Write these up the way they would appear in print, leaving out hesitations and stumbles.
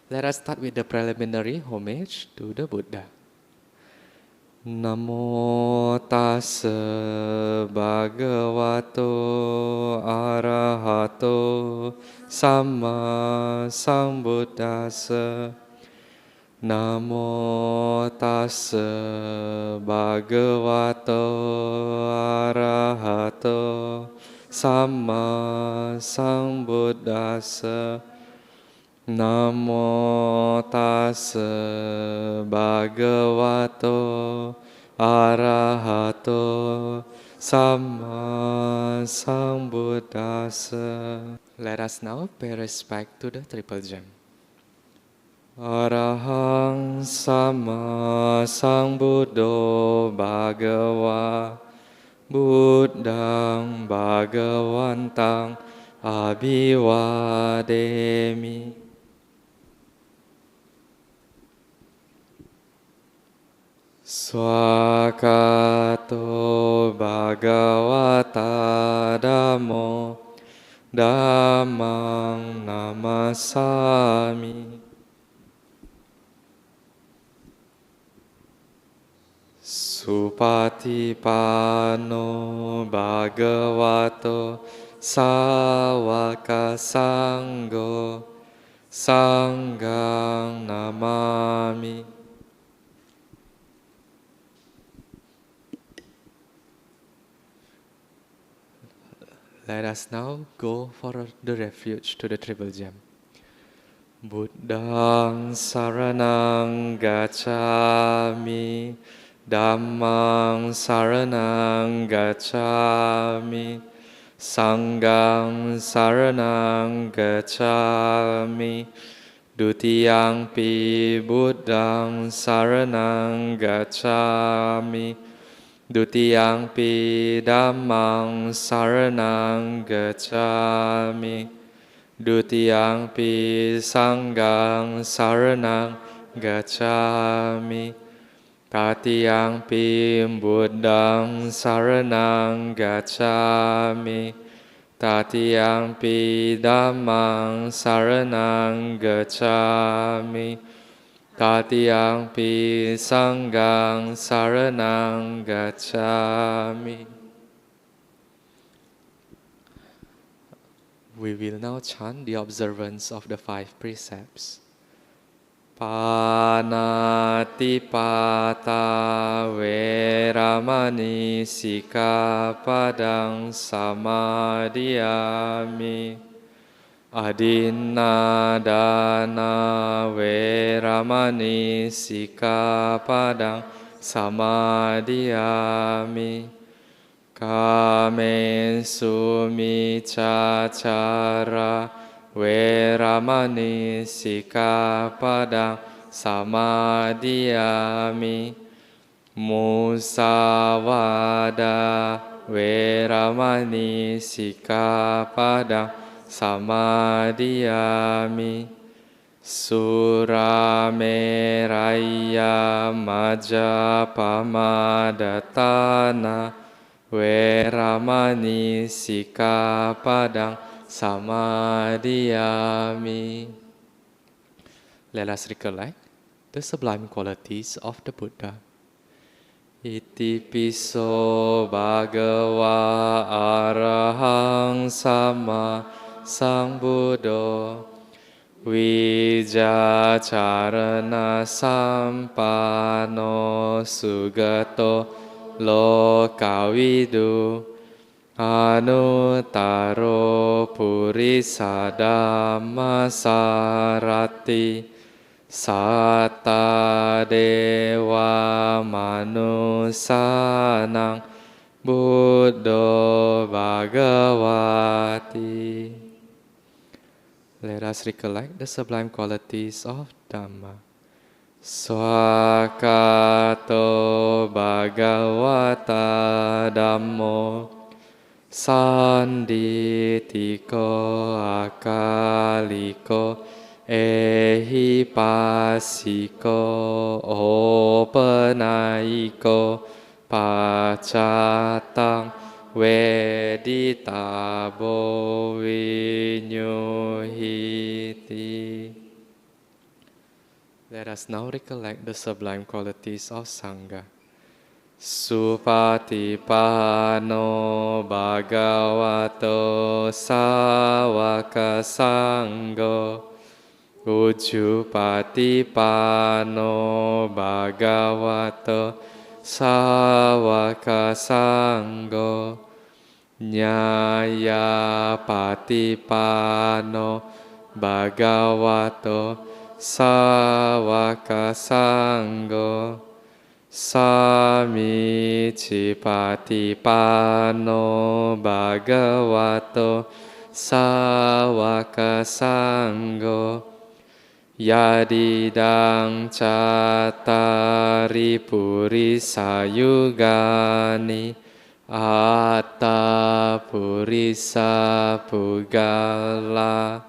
Let us start with the preliminary homage to the Buddha. Namo tassa bhagavato arahato samma sambuddhassa. Namo tassa bhagavato arahato samma sambuddhassa. Namo tassa bhagavato arahato samma sambuddhassa. Let us now pay respect to the triple gem. Arahang sama sambuddho bhagava buddhang bhagavantang abhivademi. Swakato bhagavata dhammo dhammang namasami. Supatipano bhagavato sawaka sangho sanghang namami. Let us now go for the refuge to the triple gem. Buddhang saranang gacchami, Dhammang saranang gacchami, Sanghang saranang gacchami, Dutiyampi Buddhang saranang gacchami, Dutiyampi Dhammang saranang gacchami, Dutiyampi Sanghang saranang gacchami, Tatiyampi Buddhang saranang gacchami, Tatiyampi Dhammang saranang gacchami, Tatiyampi Sanghang saranang gacchami. We will now chant the observance of the 5 precepts. Panatipata veramani sikapadang samadhiyami. Adinadana veramani sikapadang samadhiyami. Kamesu micacara veramani sikapadang samadhiyami. Musawada veramani sikapadang samadhiyami. Surameraya majapamadatana veramani sikapadang samadhiyami. Let us recollect the sublime qualities of the Buddha. Iti piso bhagava arahang sama sambuddho vijacarana sampano sugato lokavidu anuttaro purisa dhammasarati satta dewa manusanang buddho bhagavati. Let us recollect the sublime qualities of Dhamma. Swakato bhagavata dhammo sanditiko akaliko ehipasiko openaiko pacatang veditabo vinyuhiti. Let us now recollect the sublime qualities of Sangha. Supatipano bhagavato sāvaka sangho. Ujjupatipano bhagavato sāvaka sangho. Nyayapatipano bhagavato sāvaka sangho. Samicipatipano bhagavato sāvaka sangho. Yadidang cattari purisa yugani atta purisa pugala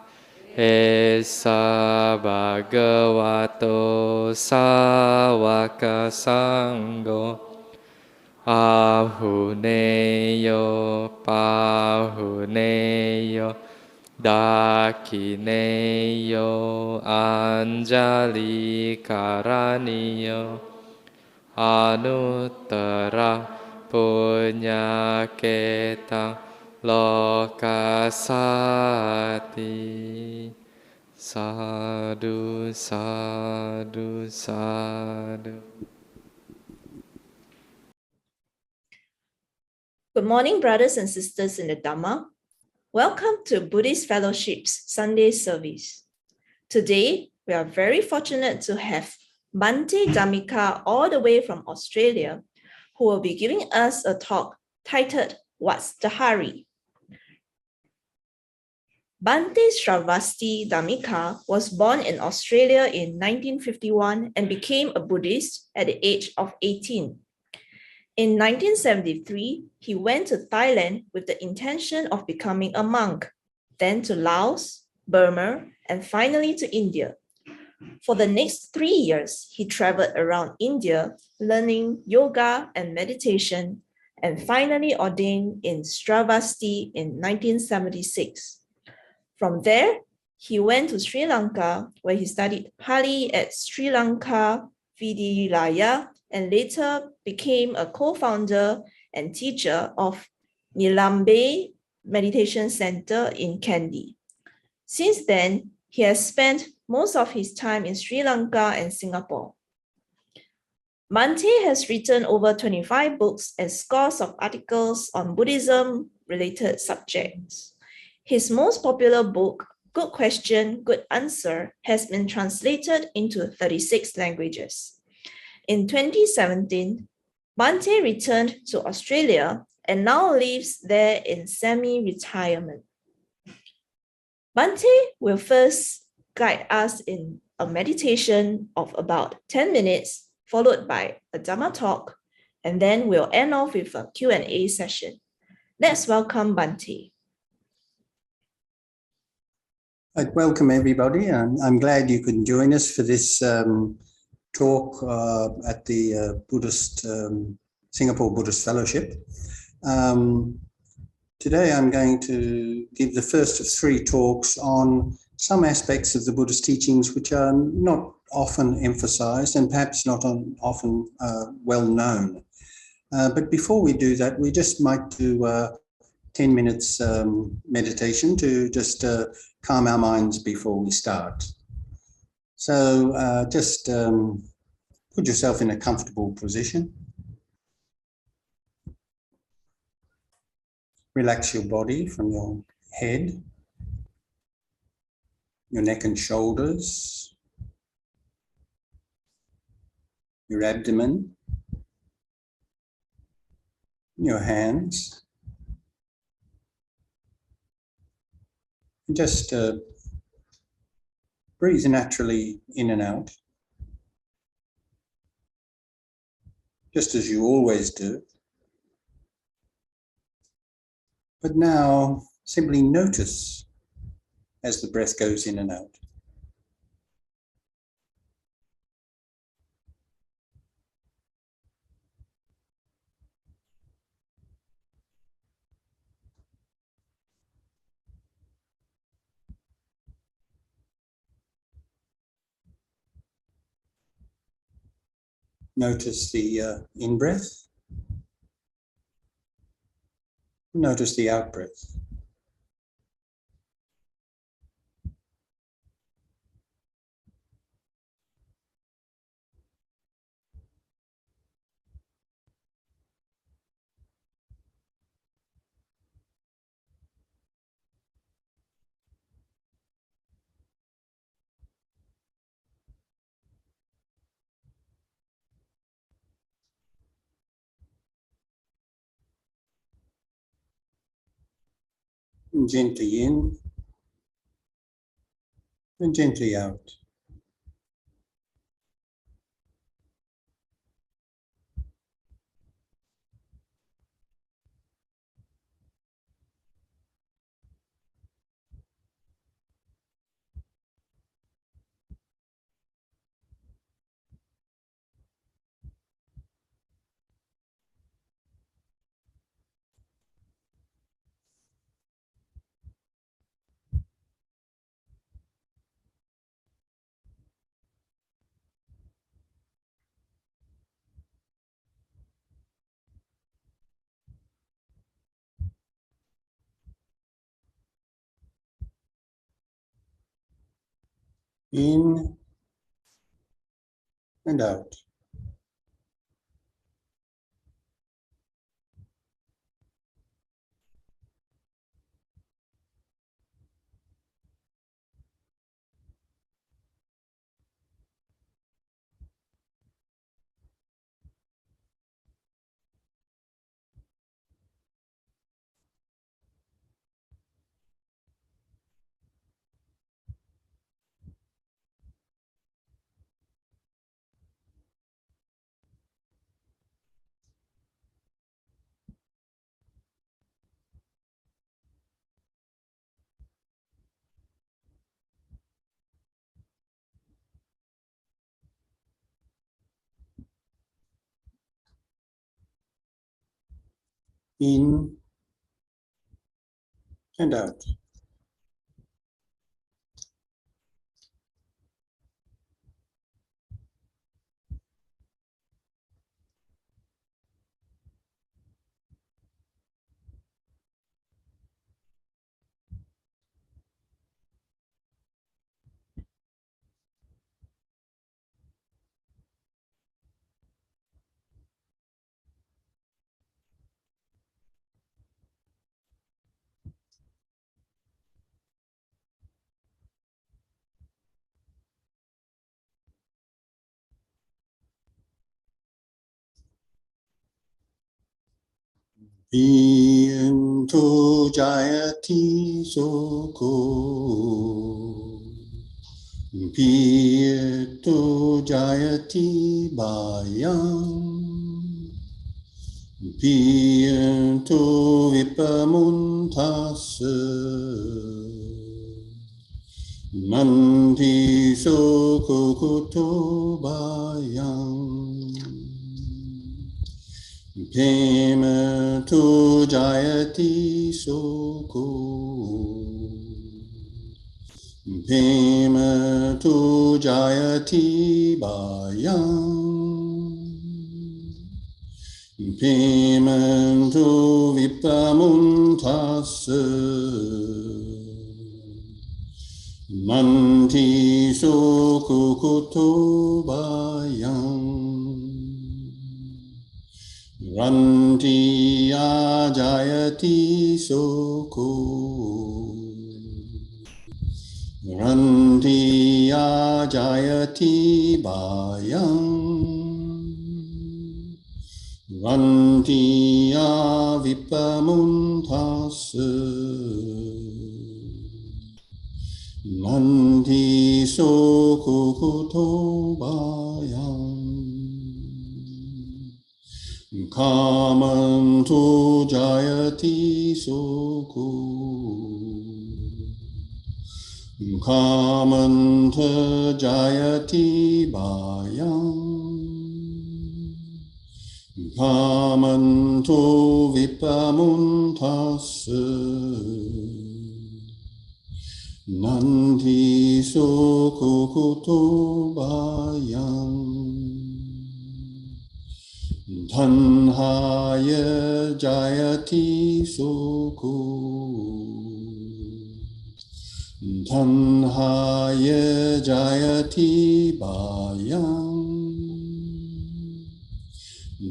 esa bhagavato sāvaka sangho. Ahuneyo pahuneyo dakineyo anjali karaniyo anuttara punyaketa lokasati. Sadhu, sadhu, sadhu. Good morning, brothers and sisters in the Dhamma. Welcome to Buddhist Fellowship's Sunday service. Today, we are very fortunate to have Bhante Dhammika all the way from Australia, who will be giving us a talk titled, What's the Hurry? Bhante Shravasti Dhammika was born in Australia in 1951 and became a Buddhist at the age of 18. In 1973, he went to Thailand with the intention of becoming a monk, then to Laos, Burma, and finally to India. For the next 3 years, he traveled around India, learning yoga and meditation, and finally ordained in Shravasti in 1976. From there, he went to Sri Lanka, where he studied Pali at Sri Lanka Vidyalaya, and later became a co-founder and teacher of Nilambe Meditation Center in Kandy. Since then, he has spent most of his time in Sri Lanka and Singapore. Bhante has written over 25 books and scores of articles on Buddhism-related subjects. His most popular book, Good Question, Good Answer, has been translated into 36 languages. In 2017, Bhante returned to Australia and now lives there in semi-retirement. Bhante will first guide us in a meditation of about 10 minutes, followed by a Dhamma talk, and then we'll end off with a Q&A session. Let's welcome Bhante. Welcome, everybody. I'm glad you could join us for this talk at the Singapore Buddhist Fellowship. Today I'm going to give the first of 3 talks on some aspects of the Buddhist teachings which are not often emphasized and perhaps not often well known. But before we do that, we just might do 10 minutes meditation to just calm our minds before we start. So just put yourself in a comfortable position. Relax your body from your head, your neck and shoulders, your abdomen, your hands. And just breathe naturally in and out, just as you always do. But now simply notice as the breath goes in and out. Notice the in-breath. Notice the out-breath. And gently in and gently out. In and out. In and out. Viento jayati soko, Viento jayati bayam, Viento vipamuntasa, Nanti soko kuto bayam. Pema tu jayati soko, Pema tu jayati bayam, Pema tu vipamuntasa, Nanti soko kuto bayam. Ranti ajayati soko, Ranti ajayati bayam, Ranti avipamuntasa, Nanti soko kuto bayam. Kamantu jayati soko, Kamanta jayati bayam, Kamantu vipamuntasa, Nanti soko kuto bayam. Tanhaya jayati sukhu. Tanhaya jayati bhayam.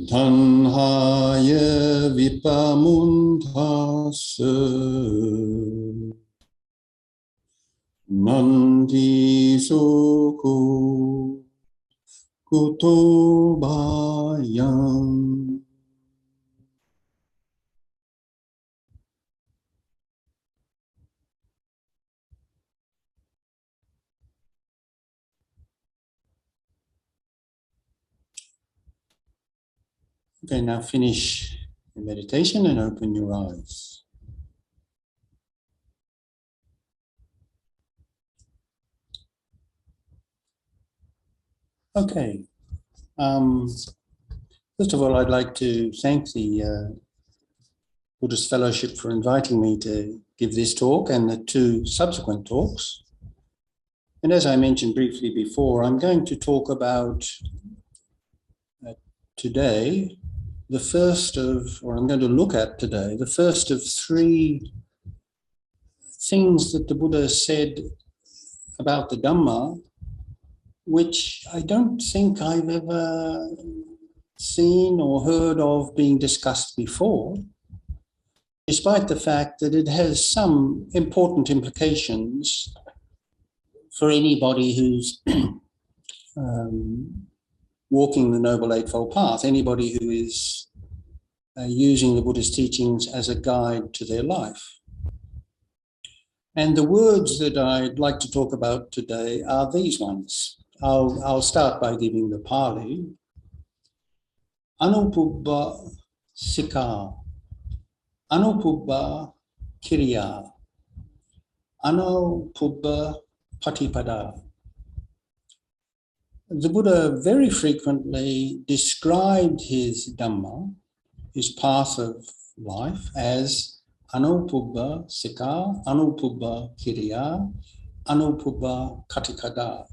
Tanhaya vipamunthasa. Manti sukhu kuto bhayam. Okay, now finish your meditation and open your eyes. Okay. First of all, I'd like to thank the Buddhist Fellowship for inviting me to give this talk and the two subsequent talks. And as I mentioned briefly before, I'm going to talk about today the first of, or I'm going to look at today, the first of three things that the Buddha said about the Dhamma, which I don't think I've ever seen or heard of being discussed before, despite the fact that it has some important implications for anybody who's walking the Noble Eightfold Path, anybody who is using the Buddhist teachings as a guide to their life. And the words that I'd like to talk about today are these ones. I'll start by giving the Pali. Anupubba Sikha, Anupubba Kiriya, Anupubba Patipada. The Buddha very frequently described his Dhamma, his path of life, as Anupubba Sikha, Anupubba Kiriya, Anupubba Patipada.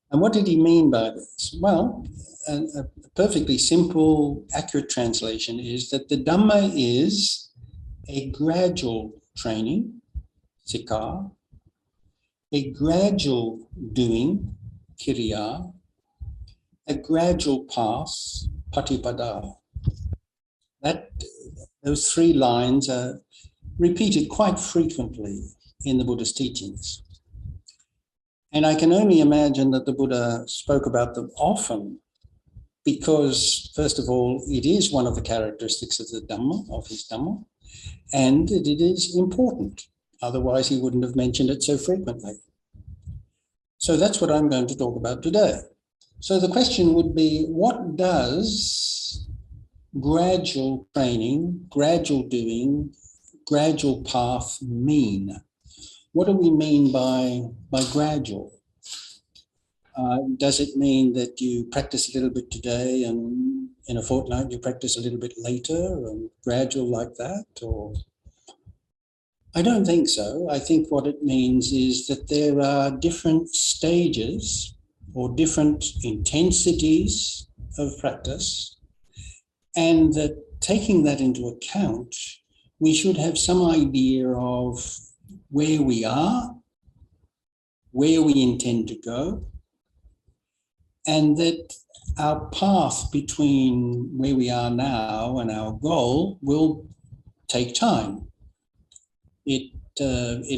And what did he mean by this? Well, a perfectly simple, accurate translation is that the Dhamma is a gradual training, Sikha, a gradual doing, Kiriya, a gradual path, Patipada. Those three lines are repeated quite frequently in the Buddhist teachings. And I can only imagine that the Buddha spoke about them often because, first of all, it is one of the characteristics of the Dhamma, of his Dhamma, and it is important. Otherwise, he wouldn't have mentioned it so frequently. So that's what I'm going to talk about today. So the question would be, what does gradual training, gradual doing, gradual path mean? What do we mean by gradual? Does it mean that you practice a little bit today and in a fortnight you practice a little bit later and gradual like that? Or I don't think so. I think what it means is that there are different stages or different intensities of practice, and that taking that into account, we should have some idea of where we are, where we intend to go, and that our path between where we are now and our goal will take time. It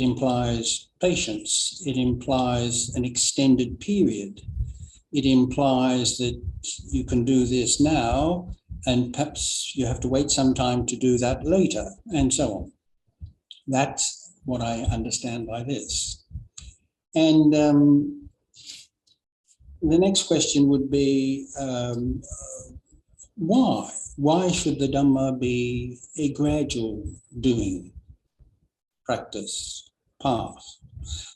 implies patience. It implies an extended period. It implies that you can do this now, and perhaps you have to wait some time to do that later, and so on. That's what I understand by this. And the next question would be, why? Why should the Dhamma be a gradual doing, practice, path?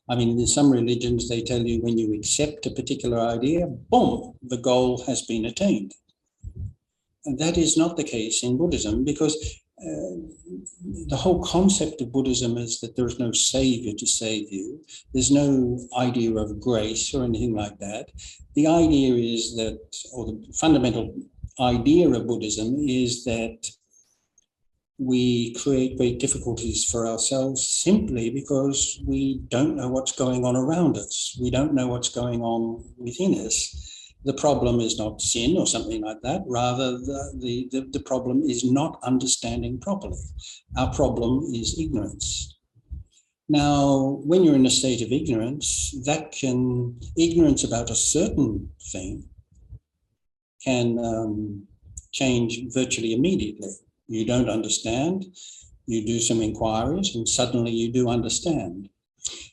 I mean, in some religions, they tell you when you accept a particular idea, boom, the goal has been attained. And that is not the case in Buddhism, because the whole concept of Buddhism is that there is no savior to save you. There's no idea of grace or anything like that. The idea is that, or the fundamental idea of Buddhism is that we create great difficulties for ourselves simply because we don't know what's going on around us. We don't know what's going on within us. The problem is not sin or something like that. Rather, the problem is not understanding properly. Our problem is ignorance. Now, when you're in a state of ignorance, ignorance about a certain thing can change virtually immediately. You don't understand, you do some inquiries, and suddenly you do understand.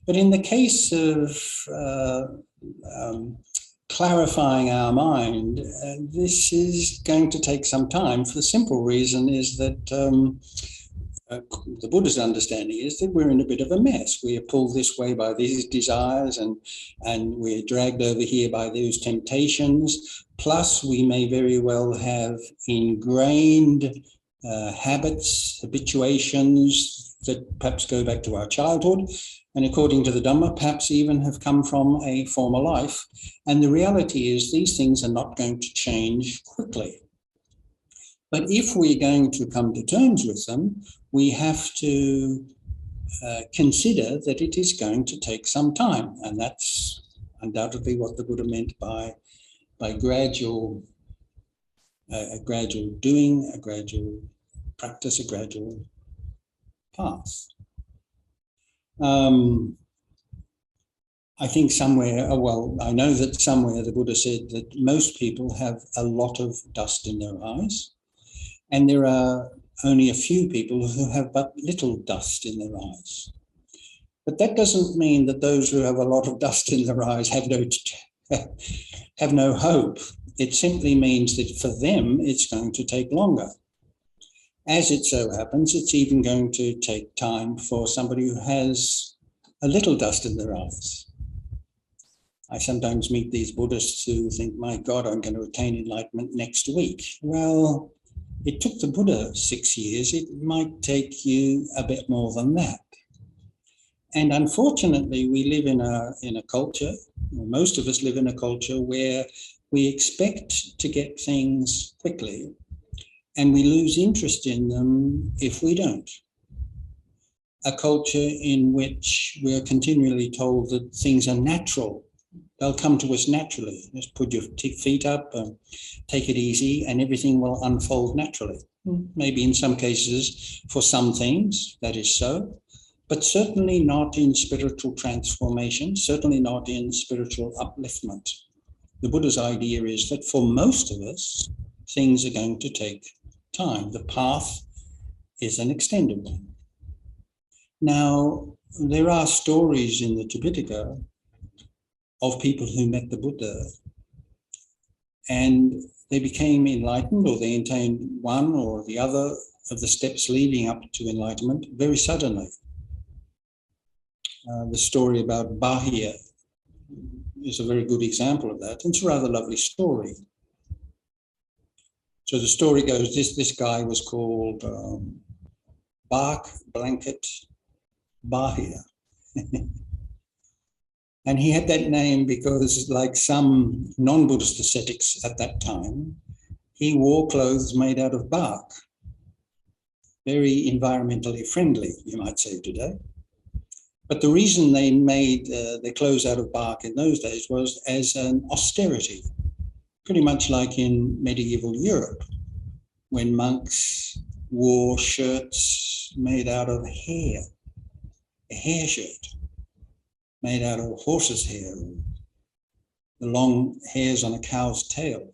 But in the case of clarifying our mind, this is going to take some time, for the simple reason is that the Buddha's understanding is that we're in a bit of a mess. We are pulled this way by these desires and we're dragged over here by those temptations. Plus, we may very well have ingrained habits, habituations that perhaps go back to our childhood, and according to the Dhamma, perhaps even have come from a former life. And the reality is these things are not going to change quickly. But if we're going to come to terms with them, we have to consider that it is going to take some time. And that's undoubtedly what the Buddha meant by gradual doing, a gradual practice, a gradual path. I think somewhere, I know that somewhere the Buddha said that most people have a lot of dust in their eyes, and there are only a few people who have but little dust in their eyes. But that doesn't mean that those who have a lot of dust in their eyes have no hope. It simply means that for them, it's going to take longer. As it so happens, it's even going to take time for somebody who has a little dust in their eyes. I sometimes meet these Buddhists who think, my God, I'm going to attain enlightenment next week. Well, it took the Buddha 6 years. It might take you a bit more than that. And unfortunately, we live in a culture, or most of us live in a culture where we expect to get things quickly, and we lose interest in them if we don't. A culture in which we're continually told that things are natural. They'll come to us naturally. Just put your feet up, take it easy, and everything will unfold naturally. Maybe in some cases, for some things, that is so, but certainly not in spiritual transformation, certainly not in spiritual upliftment. The Buddha's idea is that for most of us, things are going to take time. The path is an extended one. Now, there are stories in the Tipitaka of people who met the Buddha and they became enlightened, or they attained one or the other of the steps leading up to enlightenment very suddenly. The story about Bahia is a very good example of that. It's a rather lovely story. So the story goes, this guy was called Bark Blanket Bahia. And he had that name because, like some non-Buddhist ascetics at that time, he wore clothes made out of bark. Very environmentally friendly, you might say today. But the reason they made their clothes out of bark in those days was as an austerity, pretty much like in medieval Europe, when monks wore shirts made out of hair, a hair shirt made out of horse's hair, the long hairs on a cow's tail.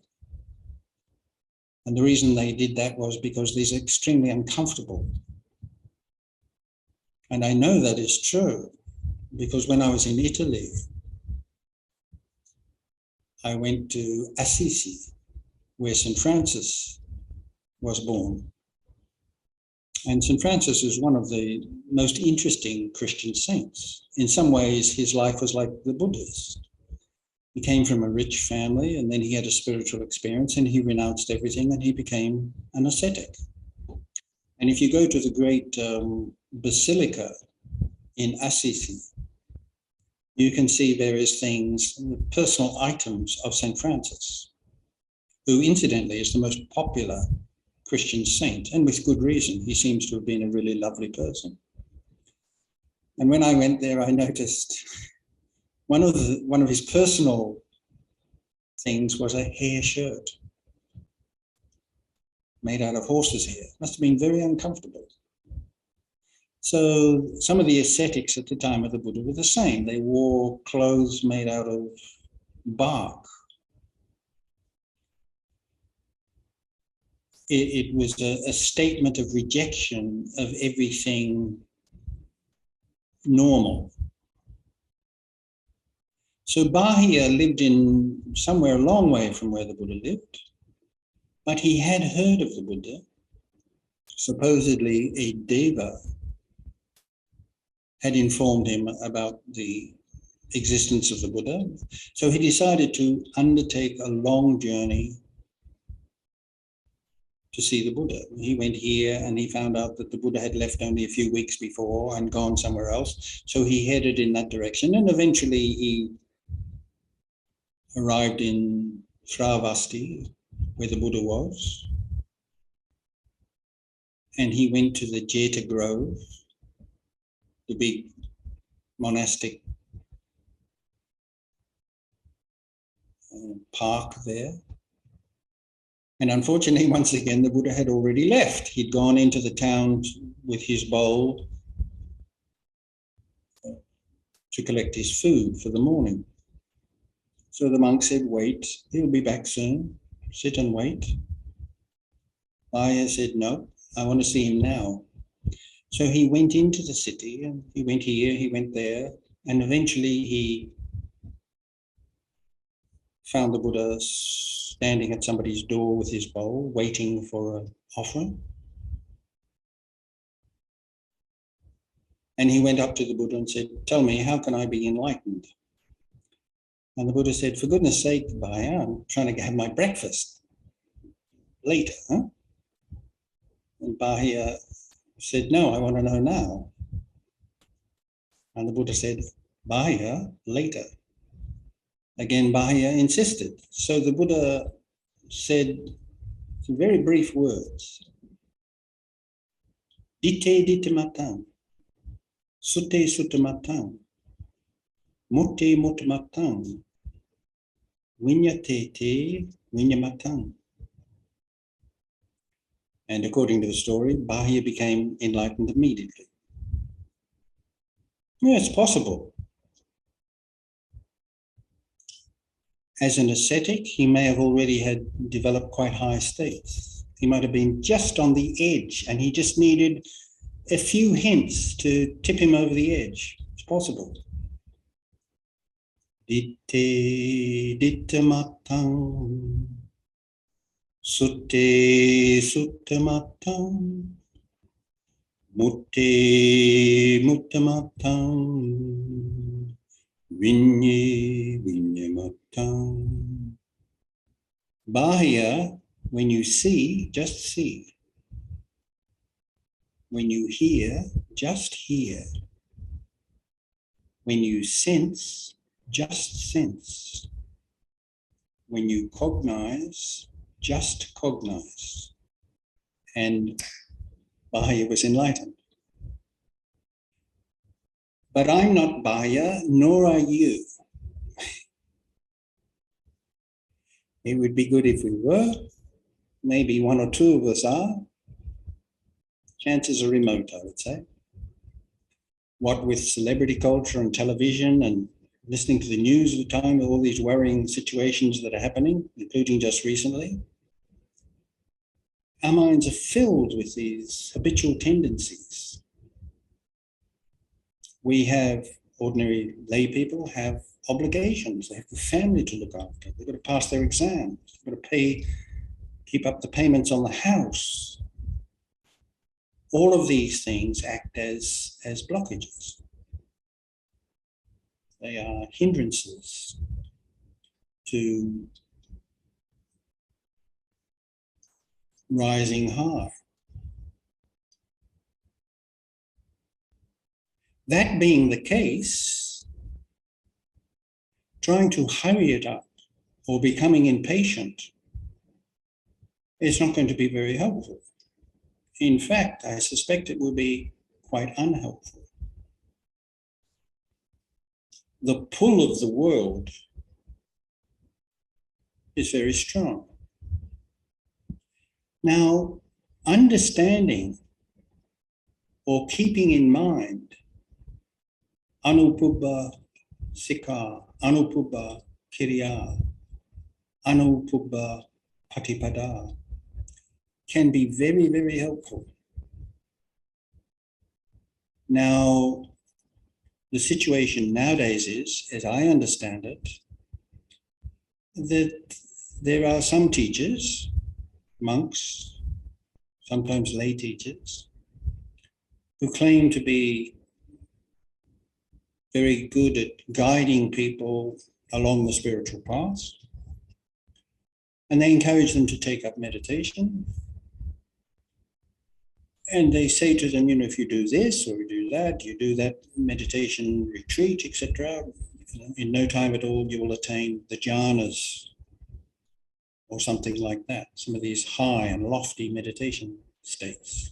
And the reason they did that was because these are extremely uncomfortable. And I know that is true because when I was in Italy, I went to Assisi, where St. Francis was born. And St. Francis is one of the most interesting Christian saints. In some ways, his life was like the Buddha's. He came from a rich family, and then he had a spiritual experience, and he renounced everything, and he became an ascetic. And if you go to the great basilica in Assisi, you can see various things, personal items of St. Francis, who incidentally is the most popular Christian saint, and with good reason. He seems to have been a really lovely person. And when I went there, I noticed one of his personal things was a hair shirt made out of horse's hair. Must have been very uncomfortable. So some of the ascetics at the time of the Buddha were the same. They wore clothes made out of bark. It was a statement of rejection of everything normal. So Bahia lived in somewhere a long way from where the Buddha lived, but he had heard of the Buddha. Supposedly a deva had informed him about the existence of the Buddha. So he decided to undertake a long journey to see the Buddha. He went here and he found out that the Buddha had left only a few weeks before and gone somewhere else. So he headed in that direction, and eventually he arrived in Shravasti, where the Buddha was. And he went to the Jeta Grove, the big monastic park there. And unfortunately, once again, the Buddha had already left. He'd gone into the town with his bowl to collect his food for the morning. So the monk said, wait, he'll be back soon. Sit and wait. Bahia said, no, I want to see him now. So he went into the city, and he went here, he went there, and eventually he found the Buddha standing at somebody's door with his bowl, waiting for an offering. And he went up to the Buddha and said, tell me, how can I be enlightened? And the Buddha said, for goodness sake, Bahia, I'm trying to have my breakfast later. Huh? And Bahia said, no, I want to know now. And the Buddha said, Bahia, later. Again, Bahia insisted. So the Buddha said some very brief words. Dite dite matang, sute sute matang, mute mute matang, vinya te te, vinya matang. And according to the story, Bahia became enlightened immediately. Yeah, it's possible. As an ascetic, he may have already had developed quite high states. He might have been just on the edge, and he just needed a few hints to tip him over the edge. It's possible. Ditte ditte matang, sutte sutte matang, mutte mutte matang, vinye vinye matang. Bahia, when you see, just see. When you hear, just hear. When you sense, just sense. When you cognize, just cognize. And Bahia was enlightened. But I'm not Bahia, nor are you. It would be good if we were. Maybe one or two of us are. Chances are remote, I would say. What with celebrity culture and television and listening to the news at the time, all these worrying situations that are happening, including just recently, our minds are filled with these habitual tendencies. We have, ordinary lay people have obligations. They have a family to look after. They've got to pass their exams. They've got to keep up the payments on the house. All of these things act as blockages. They are hindrances to rising high. That being the case, trying to hurry it up or becoming impatient is not going to be very helpful. In fact, I suspect it will be quite unhelpful. The pull of the world is very strong. Now, understanding or keeping in mind Anupubba Sikha, Anupubba Kiriya, Anupubba Patipada can be very, very helpful. Now, the situation nowadays is, as I understand it, that there are some teachers, monks, sometimes lay teachers, who claim to be very good at guiding people along the spiritual path. And they encourage them to take up meditation. And they say to them, if you do this or you do that meditation retreat, etc., in no time at all, you will attain the jhanas or something like that, some of these high and lofty meditation states.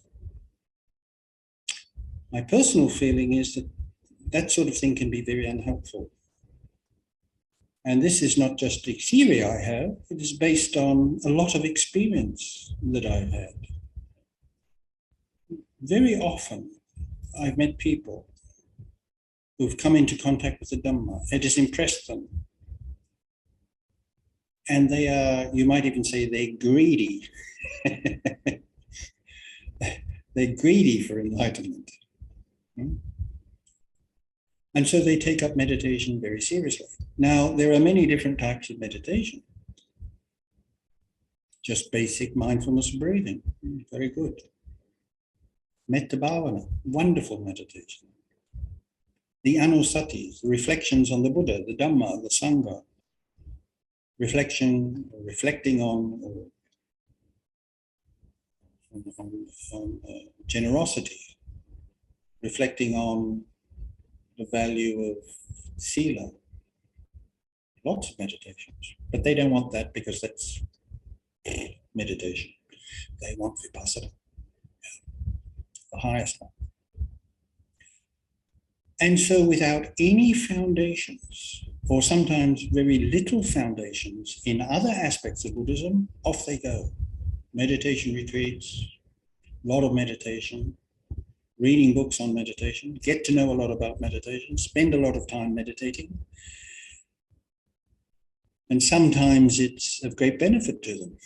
My personal feeling is that that sort of thing can be very unhelpful. And this is not just the theory I have, it is based on a lot of experience that I've had. Very often, I've met people who've come into contact with the Dhamma. It has impressed them. And they are, you might even say they're greedy. They're greedy for enlightenment. And so they take up meditation very seriously. Now, there are many different types of meditation. Just basic mindfulness of breathing, very good. Metta Bhavana, wonderful meditation. The Anusatis, the reflections on the Buddha, the Dhamma, the Sangha, reflecting on generosity, reflecting on the value of sila, lots of meditations, but they don't want that because that's meditation. They want vipassana, the highest one. And so without any foundations, or sometimes very little foundations in other aspects of Buddhism, off they go. Meditation retreats, a lot of meditation, reading books on meditation, get to know a lot about meditation, spend a lot of time meditating. And sometimes it's of great benefit to them.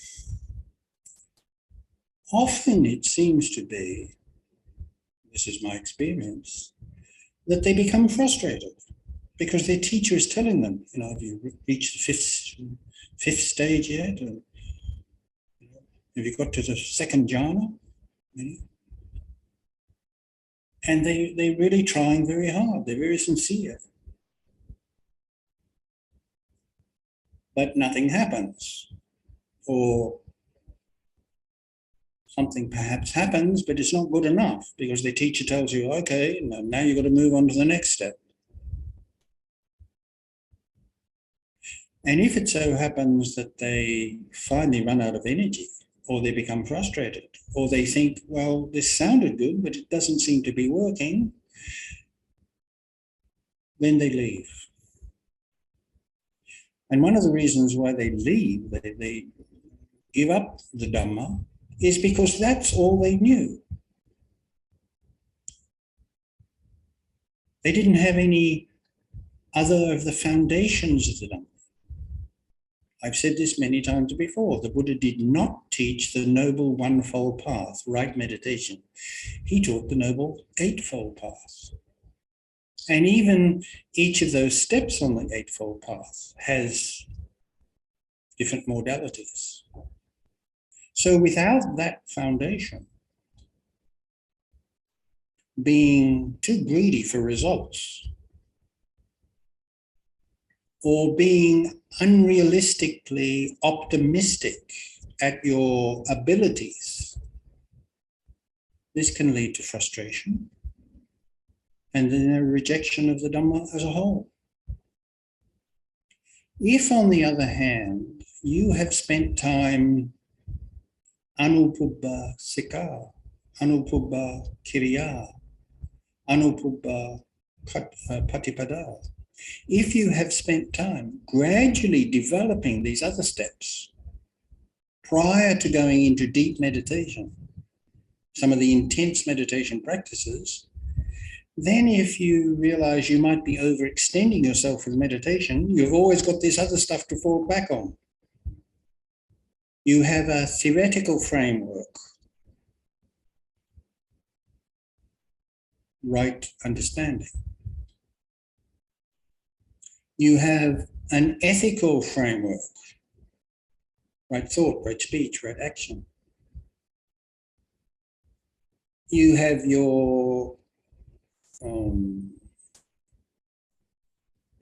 Often it seems to be, this is my experience, that they become frustrated because their teacher is telling them, have you reached the fifth stage yet? Or, have you got to the second jhana? And they're really trying very hard. They're very sincere. But nothing happens. Or something perhaps happens, but it's not good enough because the teacher tells you, okay, now you've got to move on to the next step. And if it so happens that they finally run out of energy, or they become frustrated, or they think, well, this sounded good, but it doesn't seem to be working, then they leave. And one of the reasons why they leave, they give up the Dhamma, is because that's all they knew. They didn't have any other of the foundations of the Dhamma. I've said this many times before. The Buddha did not teach the Noble One-Fold Path, right meditation. He taught the Noble Eightfold Path. And even each of those steps on the Eightfold Path has different modalities. So without that foundation, being too greedy for results, or being unrealistically optimistic at your abilities, this can lead to frustration and then a rejection of the Dhamma as a whole. If, on the other hand, you have spent time anupubba sikha, anupubba kiriya, anupubba patipada, if you have spent time gradually developing these other steps prior to going into deep meditation, some of the intense meditation practices, then if you realize you might be overextending yourself with meditation, you've always got this other stuff to fall back on. You have a theoretical framework, right understanding. You have an ethical framework, right thought, right speech, right action. You have your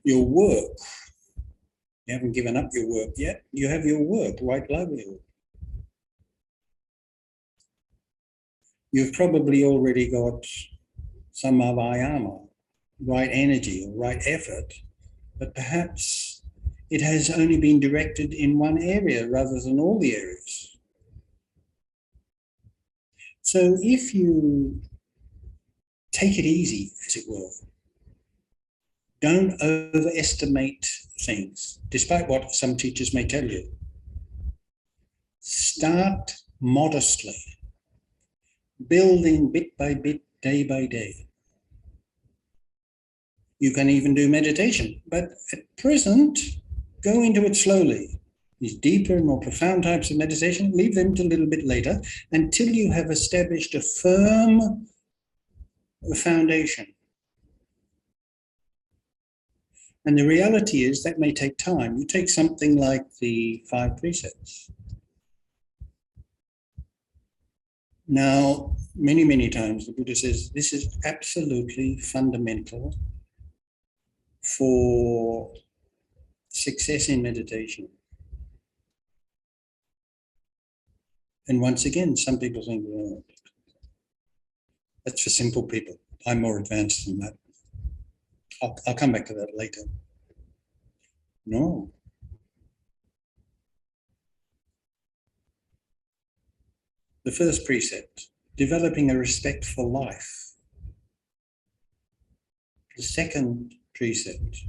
work. You haven't given up your work yet. You have your work, right livelihood. You've probably already got some avayama, right energy or right effort, but perhaps it has only been directed in one area rather than all the areas. So if you take it easy, as it were, don't overestimate things, despite what some teachers may tell you. Start modestly, building bit by bit, day by day. You can even do meditation, but at present, go into it slowly. These deeper and more profound types of meditation, leave them till a little bit later, until you have established a firm foundation. And the reality is that may take time. You take something like the 5 precepts. Now, many, many times the Buddha says this is absolutely fundamental for success in meditation. And once again, some people think, well, that's for simple people. I'm more advanced than that. I'll come back to that later. No. The first precept, developing a respect for life. The second precept,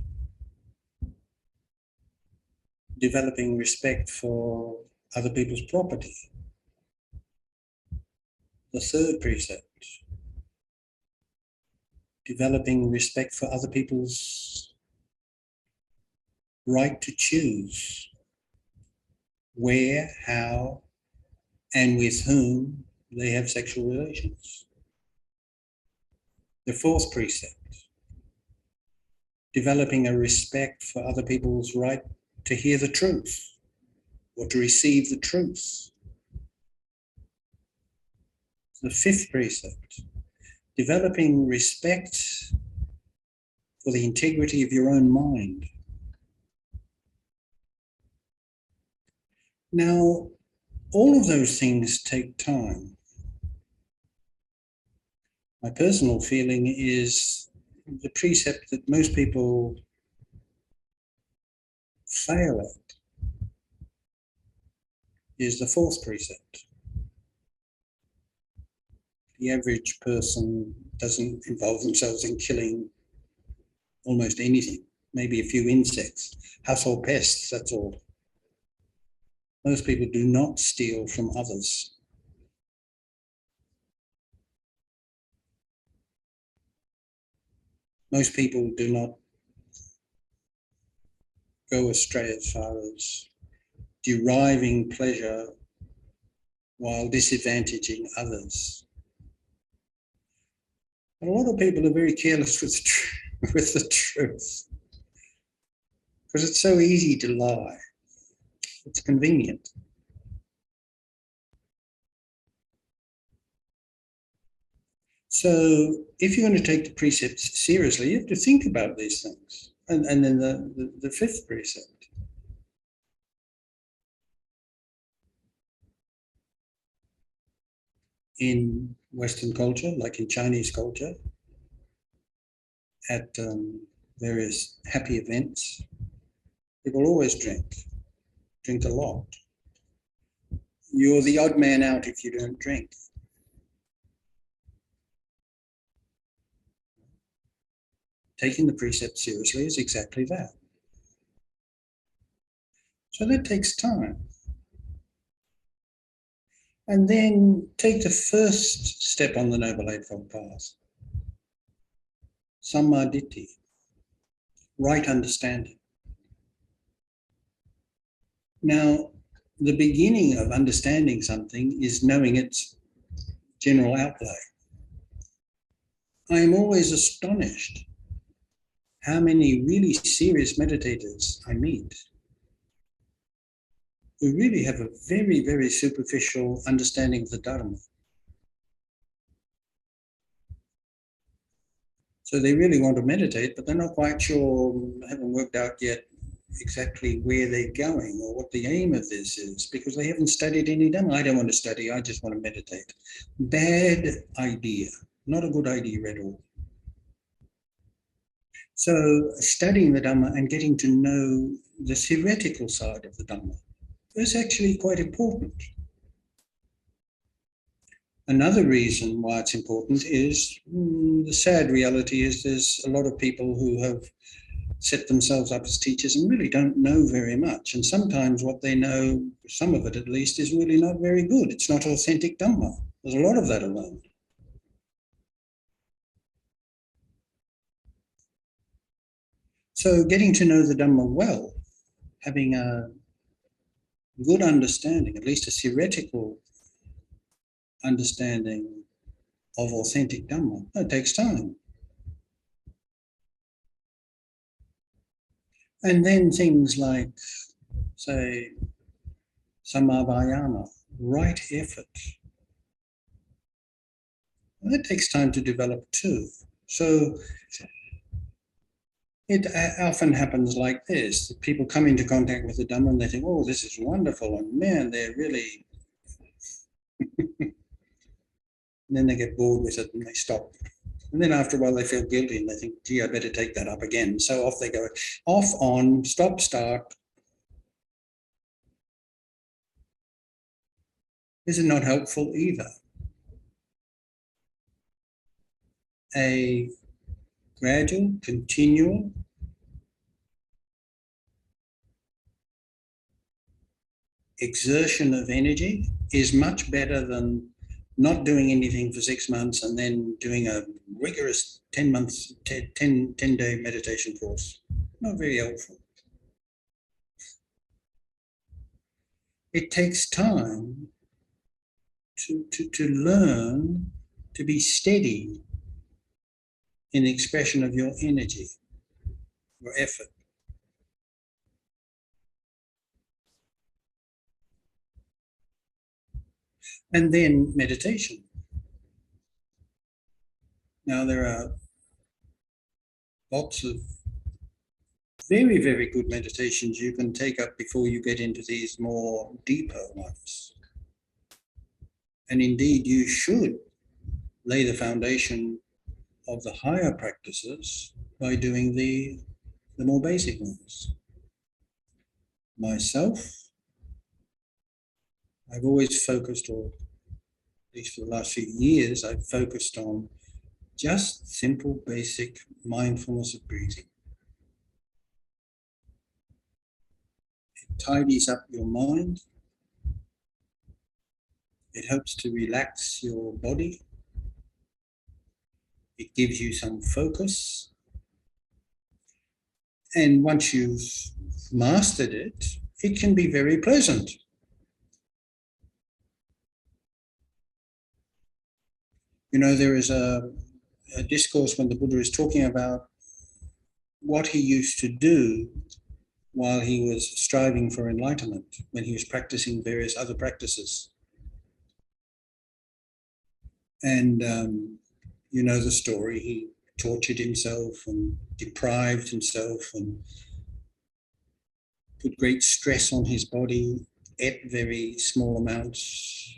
developing respect for other people's property. The third precept, developing respect for other people's right to choose where, how, and with whom they have sexual relations. The fourth precept, developing a respect for other people's right to hear the truth or to receive the truth. The fifth precept, developing respect for the integrity of your own mind. Now, all of those things take time. My personal feeling is the precept that most people fail at is the fourth precept. The average person doesn't involve themselves in killing almost anything, maybe a few insects, household pests, that's all. Most people do not steal from others. Most people do not go astray as far as deriving pleasure while disadvantaging others. A lot of people are very careless with the truth because it's so easy to lie. It's convenient. So if you're going to take the precepts seriously, you have to think about these things. And then the fifth precept. In Western culture, like in Chinese culture, at various happy events, people always drink a lot. You're the odd man out if you don't drink. Taking the precepts seriously is exactly that. So that takes time. And then take the first step on the Noble Eightfold Path. Sammaditthi, right understanding. Now, the beginning of understanding something is knowing its general outlay. I am always astonished how many really serious meditators I meet who really have a very, very superficial understanding of the Dhamma. So they really want to meditate, but they're not quite sure, haven't worked out yet exactly where they're going or what the aim of this is, because they haven't studied any Dhamma. I don't want to study, I just want to meditate. Bad idea, not a good idea at all. So studying the Dhamma and getting to know the theoretical side of the Dhamma is actually quite important. Another reason why it's important is the sad reality is there's a lot of people who have set themselves up as teachers and really don't know very much. And sometimes what they know, some of it at least, is really not very good. It's not authentic Dhamma. There's a lot of that around. So getting to know the Dhamma well, having a good understanding, at least a theoretical understanding of authentic Dhamma, that takes time. And then things like, say, samavayama, right effort. And that takes time to develop too. So it often happens like this, that people come into contact with the Dhamma and they think, oh, this is wonderful, and man, they're really... and then they get bored with it and they stop. And then after a while they feel guilty and they think, gee, I better take that up again. So off they go, off, on, stop, start. This is not helpful either. A gradual, continual exertion of energy is much better than not doing anything for 6 months and then doing a rigorous 10-day meditation course. Not very helpful. It takes time to learn to be steady in the expression of your energy, your effort. And then meditation. Now there are lots of very, very good meditations you can take up before you get into these more deeper ones. And indeed, you should lay the foundation of the higher practices by doing the more basic ones. Myself, I've always focused, or at least for the last few years, I've focused on just simple, basic mindfulness of breathing. It tidies up your mind. It helps to relax your body. It gives you some focus. And once you've mastered it, it can be very pleasant. You know, there is a discourse when the Buddha is talking about what he used to do while he was striving for enlightenment, when he was practicing various other practices. And you know the story, he tortured himself and deprived himself and put great stress on his body, ate very small amounts,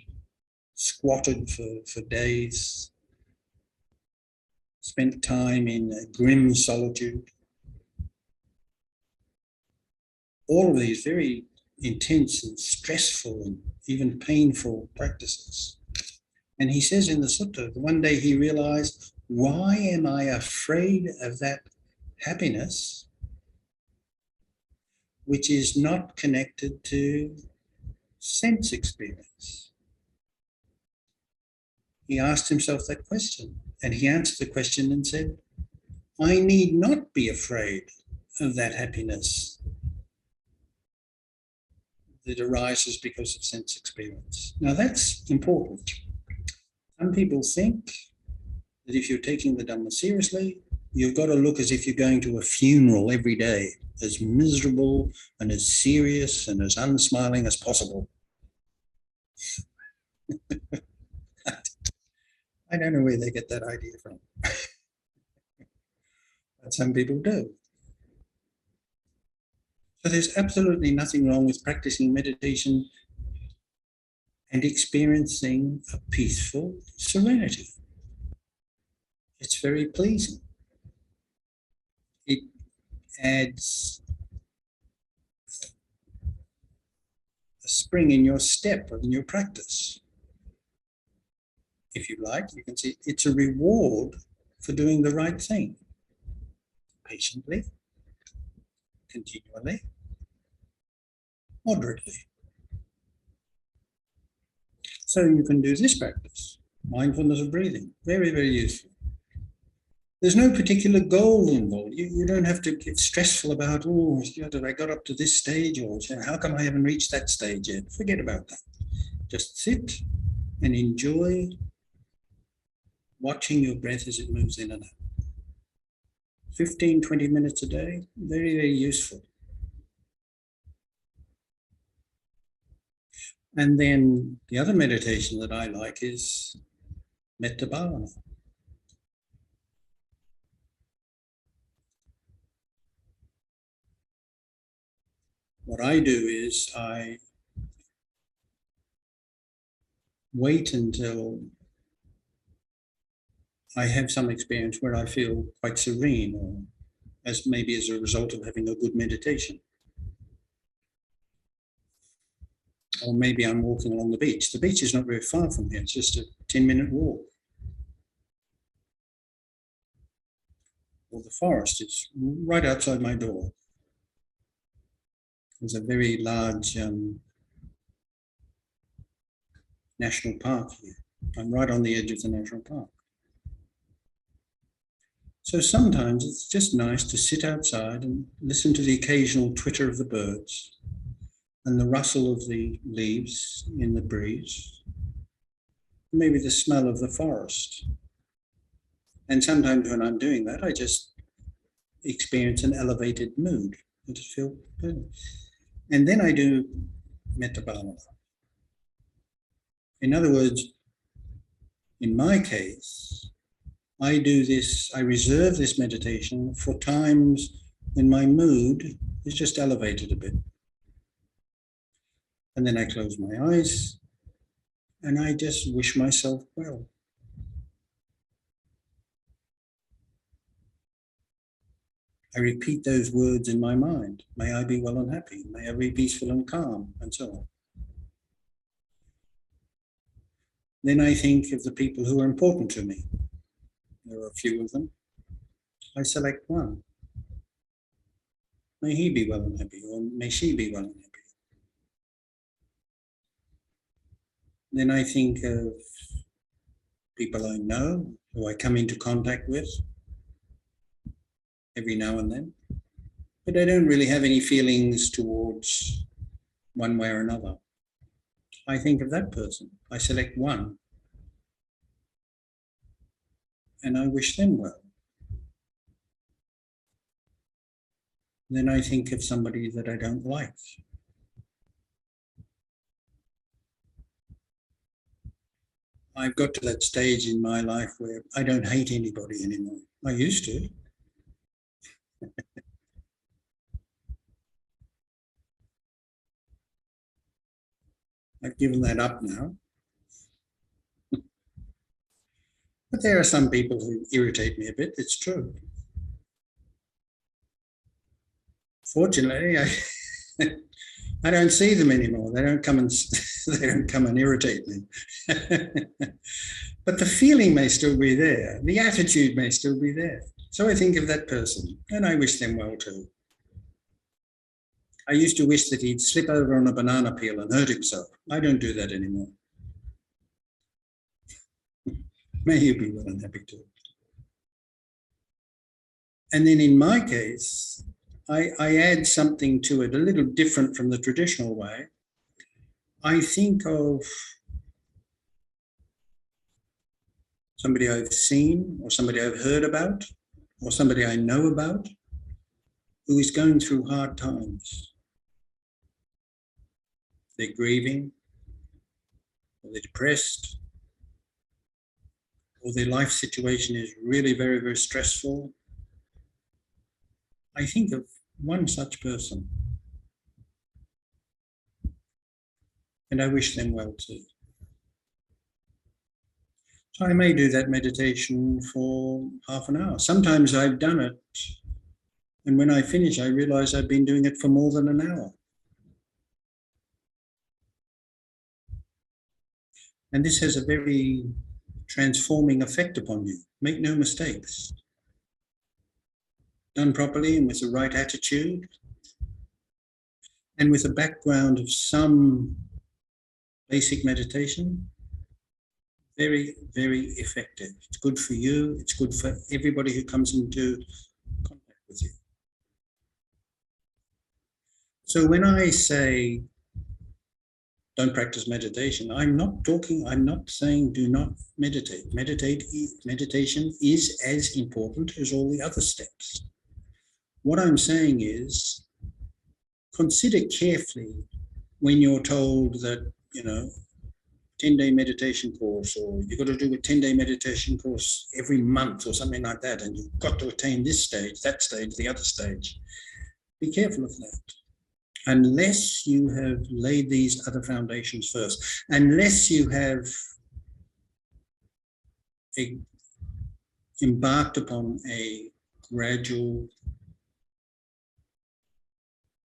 squatted for days. spent time in grim solitude. All of these very intense and stressful and even painful practices. And he says in the sutta, one day he realized, why am I afraid of that happiness which is not connected to sense experience? He asked himself that question, and he answered the question and said, I need not be afraid of that happiness that arises because of sense experience. Now that's important. Some people think that if you're taking the Dhamma seriously, you've got to look as if you're going to a funeral every day, as miserable and as serious and as unsmiling as possible. I don't know where they get that idea from. But some people do. So there's absolutely nothing wrong with practicing meditation and experiencing a peaceful serenity. It's very pleasing. It adds a spring in your step, in your practice. If you like, you can see it's a reward for doing the right thing. Patiently, continually, moderately. So you can do this practice, mindfulness of breathing, very, very useful. There's no particular goal involved. You don't have to get stressful about, oh, did I got up to this stage, or how come I haven't reached that stage yet? Forget about that. Just sit and enjoy watching your breath as it moves in and out. 15, 20 minutes a day, very, very useful. And then the other meditation that I like is Metta Bhavana. What I do is I wait until I have some experience where I feel quite serene, or as maybe as a result of having a good meditation. Or maybe I'm walking along the beach. The beach is not very far from here. It's just a 10-minute walk. Or the forest is right outside my door. There's a very large national park here. I'm right on the edge of the national park. So sometimes it's just nice to sit outside and listen to the occasional twitter of the birds and the rustle of the leaves in the breeze, maybe the smell of the forest. And sometimes when I'm doing that, I just experience an elevated mood. I just feel good. And then I do Metta Bhavana. In other words, in my case, I do this, I reserve this meditation for times when my mood is just elevated a bit. And then I close my eyes and I just wish myself well. I repeat those words in my mind. May I be well and happy. May I be peaceful and calm, and so on. Then I think of the people who are important to me. There are a few of them. I select one. May he be well and happy, or may she be well and happy. Then I think of people I know, who I come into contact with every now and then, but I don't really have any feelings towards one way or another. I think of that person. I select one, and I wish them well. Then I think of somebody that I don't like. I've got to that stage in my life where I don't hate anybody anymore. I used to. I've given that up now. But there are some people who irritate me a bit, it's true. Fortunately, I don't see them anymore. They don't come and irritate me. But the feeling may still be there. The attitude may still be there. So I think of that person and I wish them well too. I used to wish that he'd slip over on a banana peel and hurt himself. I don't do that anymore. May you be well and happy too. And then in my case, I add something to it a little different from the traditional way. I think of somebody I've seen or somebody I've heard about or somebody I know about who is going through hard times. They're grieving, or they're depressed, or their life situation is really very, very stressful. I think of one such person and I wish them well too. So I may do that meditation for half an hour. Sometimes I've done it, and when I finish, I realize I've been doing it for more than an hour. And this has a very transforming effect upon you. Make no mistakes. Done properly and with the right attitude, and with a background of some basic meditation, very, very effective. It's good for you. It's good for everybody who comes into contact with you. So when I say don't practice meditation, I'm not saying do not meditate. Meditation is as important as all the other steps. What I'm saying is consider carefully when you're told that, 10-day meditation course, or you've got to do a 10-day meditation course every month or something like that, and you've got to attain this stage, that stage, the other stage. Be careful of that. Unless you have laid these other foundations first, unless you have embarked upon a gradual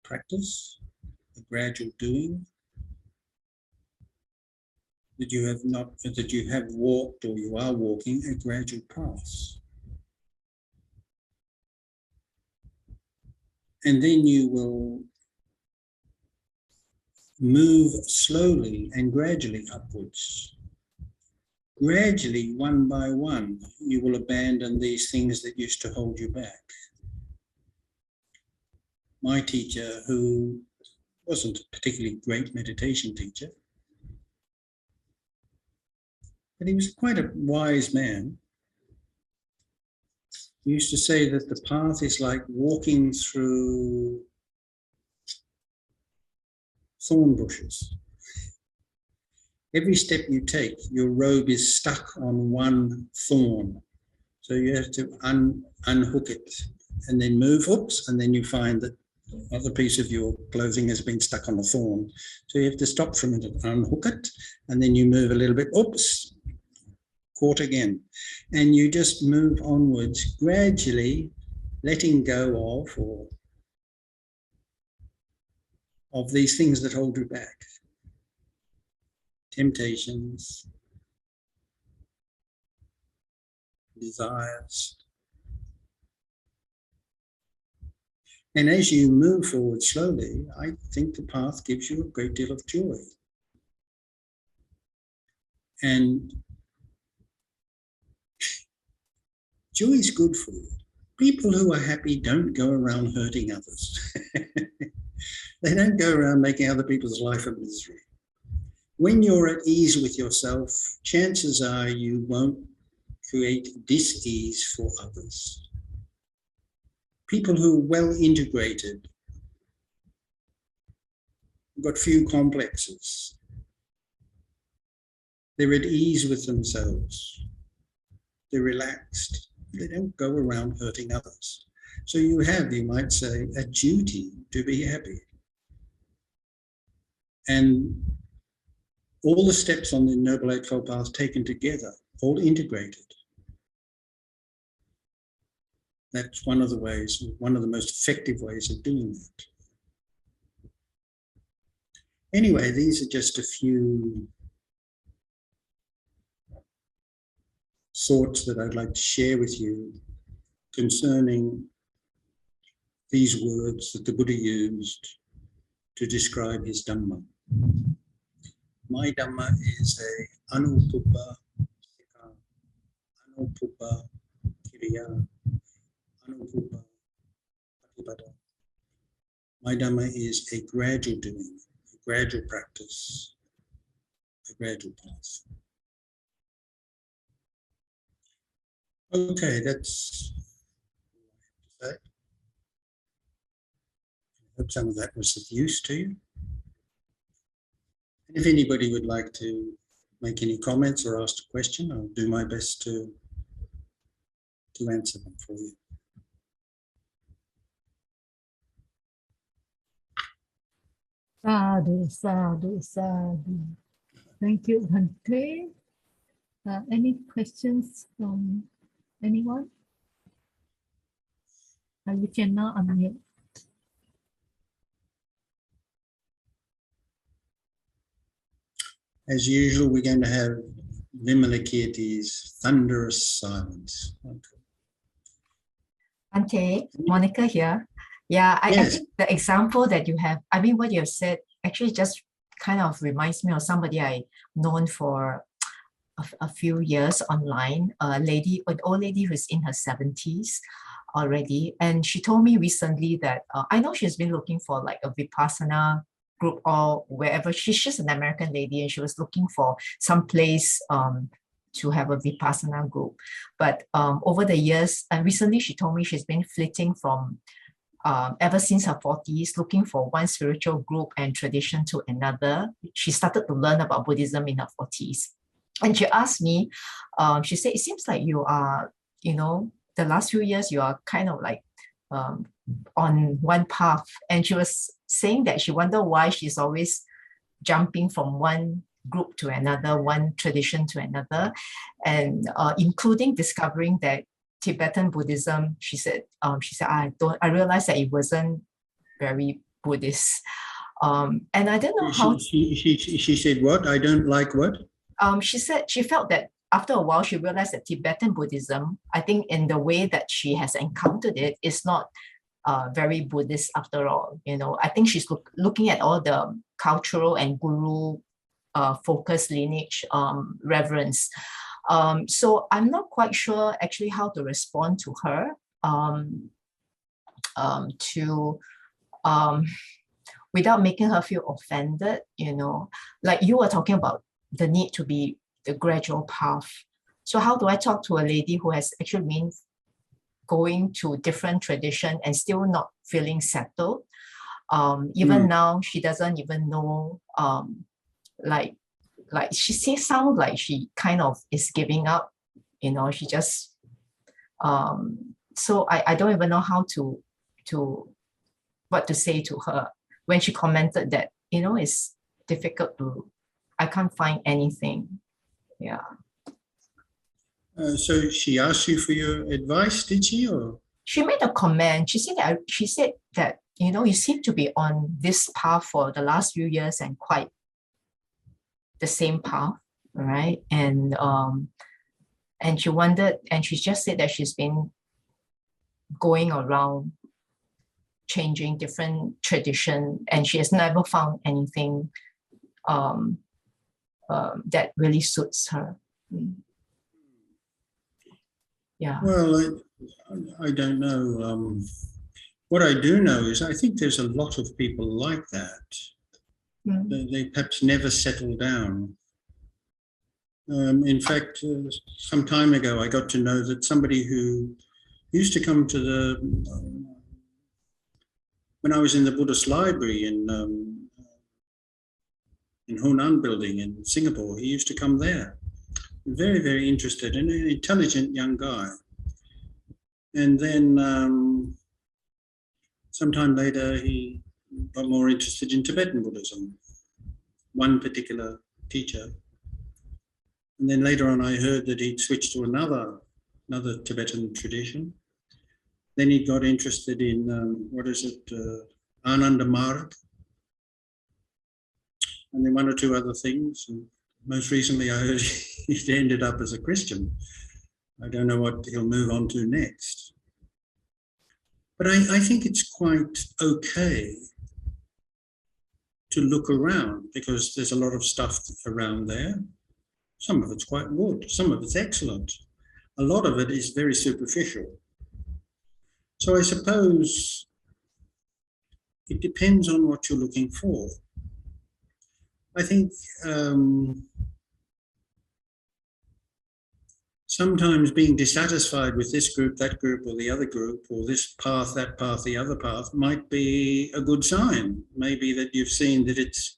practice, a gradual doing, that you have walked or you are walking a gradual path. And then you will move slowly and gradually upwards. Gradually, one by one, you will abandon these things that used to hold you back. My teacher, who wasn't a particularly great meditation teacher, but he was quite a wise man, he used to say that the path is like walking through thorn bushes. Every step you take, your robe is stuck on one thorn. So you have to unhook it and then move, and then you find that the other piece of your clothing has been stuck on a thorn. So you have to stop for a minute, unhook it, and then you move a little bit, caught again. And you just move onwards, gradually letting go of these things that hold you back. Temptations, desires. And as you move forward slowly, I think the path gives you a great deal of joy. And joy is good for you. People who are happy don't go around hurting others. They don't go around making other people's life a misery. When you're at ease with yourself, chances are you won't create dis-ease for others. People who are well integrated, got few complexes. They're at ease with themselves. They're relaxed. They don't go around hurting others. So you have, you might say, a duty to be happy. And all the steps on the Noble Eightfold Path taken together, all integrated, That's one of the ways, one of the most effective ways of doing that. Anyway, these are just a few thoughts that I'd like to share with you concerning these words that the Buddha used to describe his Dhamma. My Dhamma is a anupupa, anupupa kiriya, anupupa patipada. My Dhamma is a gradual doing, a gradual practice, a gradual path. Okay, that's all I have to say. I hope some of that was of use to you. And if anybody would like to make any comments or ask a question, I'll do my best to answer them for you. Sadhu, sadhu, sadhu. Thank you, Bhante. Any questions from anyone? You can now unmute. As usual, we're going to have Vimalakirti's thunderous silence. Okay. Bhante, Monica here. Yeah, I Yes. think the example that you have, I mean, what you have said actually just kind of reminds me of somebody I known for a few years online, an old lady who's in her 70s already. And she told me recently that I know she's been looking for like a Vipassana group or wherever. She's just an American lady and she was looking for some place to have a Vipassana group. But over the years, and recently she told me she's been flitting from ever since her 40s, looking for one spiritual group and tradition to another. She started to learn about Buddhism in her 40s. And she asked me, she said, it seems like you are, the last few years, you are kind of like on one path. And she was saying that she wondered why she's always jumping from one group to another, one tradition to another, and including discovering that Tibetan Buddhism, she said, I realized that it wasn't very Buddhist. And I don't know how. She said what? I don't like what? She said she felt that after a while she realized that Tibetan Buddhism, I think in the way that she has encountered it, is not very Buddhist after all. I think she's looking at all the cultural and guru focus lineage reverence. So I'm not quite sure actually how to respond to her without making her feel offended, like you were talking about the need to be the gradual path. So how do I talk to a lady who has actually been going to different tradition and still not feeling settled? Even now, she doesn't even know, like she sounds like she kind of is giving up, she just, so I don't even know how what to say to her when she commented that, it's difficult I can't find anything. Yeah. So she asked you for your advice, did she? Or she made a comment. She said that you seem to be on this path for the last few years and quite the same path, right? And she wondered, and she just said that she's been going around changing different tradition, and she has never found anything that really suits her. Yeah. Well, I don't know. What I do know is I think there's a lot of people like that. They perhaps never settle down. In fact, some time ago, I got to know that somebody who used to come to when I was in the Buddhist library in Hunan building in Singapore, he used to come there. Very, very interested and an intelligent young guy. And then sometime later, he got more interested in Tibetan Buddhism, one particular teacher. And then later on, I heard that he'd switched to another Tibetan tradition. Then he got interested in, Ananda Marg, and then one or two other things. And most recently, I heard he ended up as a Christian. I don't know what he'll move on to next. But I think it's quite okay to look around, because there's a lot of stuff around there. Some of it's quite good, some of it's excellent. A lot of it is very superficial. So I suppose it depends on what you're looking for. I think sometimes being dissatisfied with this group, that group, or the other group, or this path, that path, the other path, might be a good sign. Maybe that you've seen that it's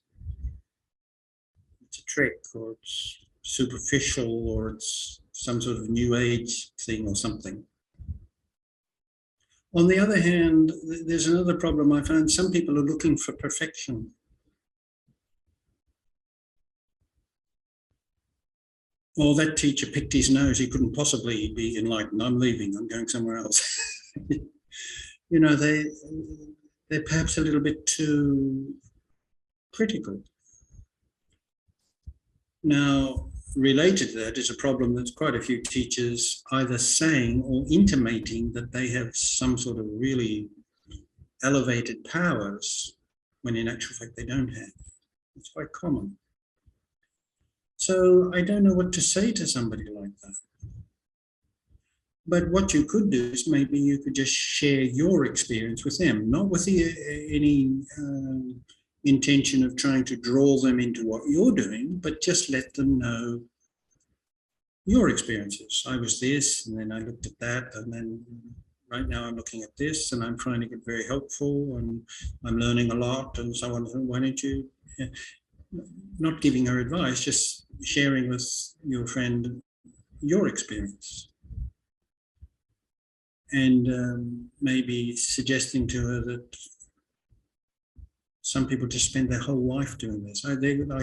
a trick, or it's superficial, or it's some sort of new age thing or something. On the other hand, there's another problem I find. Some people are looking for perfection. Well, that teacher picked his nose. He couldn't possibly be enlightened. I'm leaving. I'm going somewhere else. You know, they're perhaps a little bit too critical. Now, related to that is a problem that's quite a few teachers either saying or intimating that they have some sort of really elevated powers, when in actual fact they don't have. It's quite common. So I don't know what to say to somebody like that. But what you could do is maybe you could just share your experience with them, not with any intention of trying to draw them into what you're doing, but just let them know your experiences. I was this, and then I looked at that, and then right now I'm looking at this, and I'm finding it very helpful, and I'm learning a lot, and so on. Why don't you, not giving her advice, just sharing with your friend your experience. And maybe suggesting to her that some people just spend their whole life doing this. I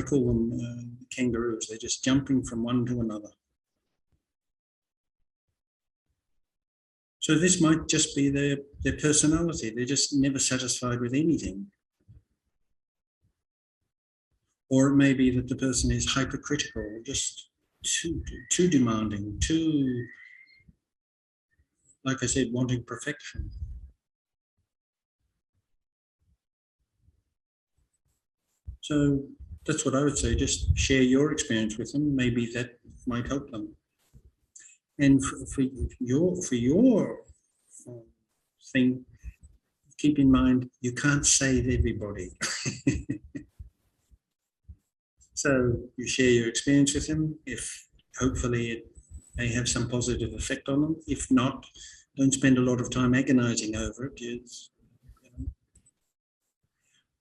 call them kangaroos. They're just jumping from one to another. So this might just be their personality. They're just never satisfied with anything. Or it may be that the person is hypercritical, just too demanding, too, like I said, wanting perfection. So that's what I would say. Just share your experience with them. Maybe that might help them. And for your thing, keep in mind, you can't save everybody. So you share your experience with them. If hopefully it may have some positive effect on them. If not, don't spend a lot of time agonizing over it.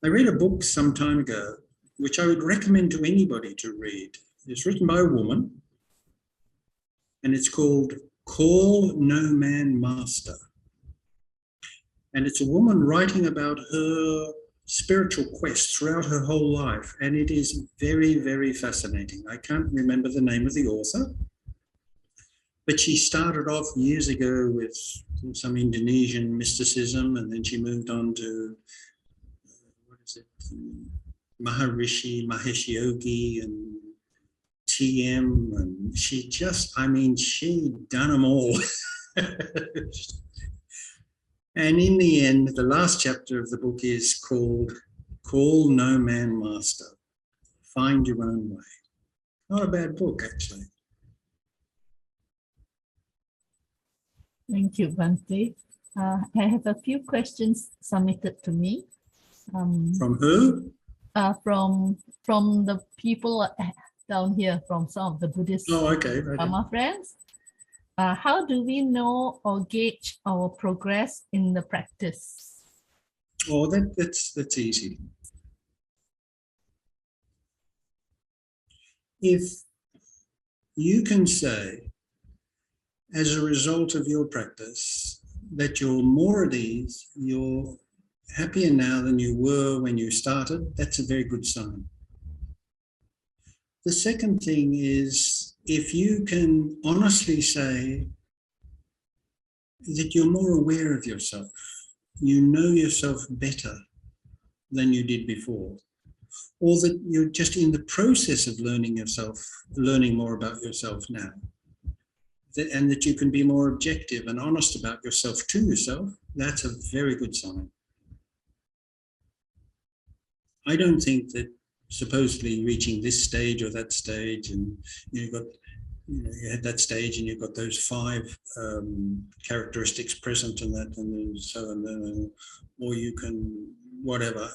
I read a book some time ago, which I would recommend to anybody to read. It's written by a woman, and it's called Call No Man Master. And it's a woman writing about her spiritual quest throughout her whole life, and it is very, very fascinating. I can't remember the name of the author, but she started off years ago with some Indonesian mysticism, and then she moved on to Maharishi Mahesh Yogi and TM, and she done them all. And in the end, the last chapter of the book is called Call No Man Master. Find Your Own Way. Not a bad book, actually. Thank you, Bhante. I have a few questions submitted to me. From who? From the people down here, from some of the Buddhist Dhamma friends. How do we know or gauge our progress in the practice? Oh, that's easy. If you can say, as a result of your practice, that you're more at ease, you're happier now than you were when you started, that's a very good sign. The second thing is, if you can honestly say, that you're more aware of yourself. You know yourself better than you did before, or that you're just in the process of learning more about yourself now, and that you can be more objective and honest about yourself to yourself. That's a very good sign. I don't think that supposedly reaching this stage or that stage, and you had that stage and you've got those 5 characteristics present and that, and so on, or you can whatever.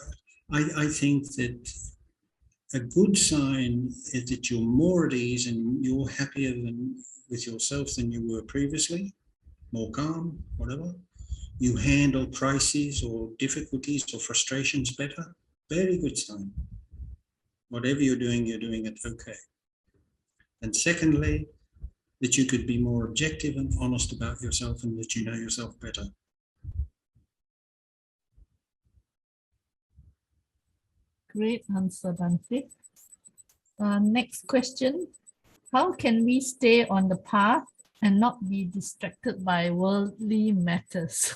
I think that a good sign is that you're more at ease and you're happier with yourself than you were previously, more calm, whatever. You handle crises or difficulties or frustrations better. Very good sign. Whatever you're doing it okay. And secondly, that you could be more objective and honest about yourself and that you know yourself better. Great answer, Bhante. Next question. How can we stay on the path and not be distracted by worldly matters?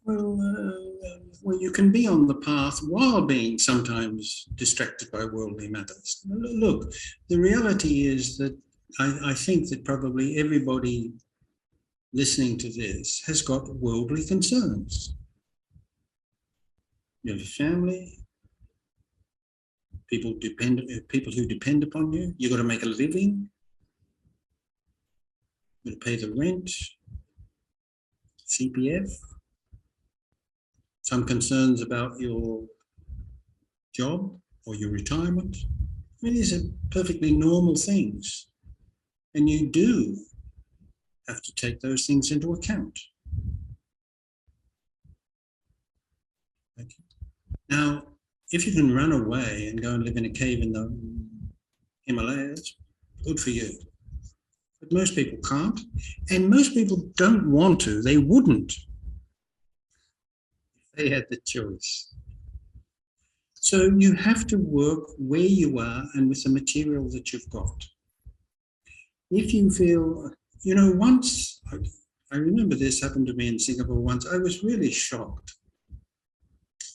Well, you can be on the path while being sometimes distracted by worldly matters. Look, the reality is that I think that probably everybody listening to this has got worldly concerns. You have a family, people who depend upon you. You've got to make a living. You've got to pay the rent, CPF. Some concerns about your job or your retirement. I mean, these are perfectly normal things. And you do have to take those things into account. Okay. Now, if you can run away and go and live in a cave in the Himalayas, good for you. But most people can't. And most people don't want to. They wouldn't. They had the choice. So you have to work where you are and with the material that you've got. If you feel, once, I remember this happened to me in Singapore once, I was really shocked.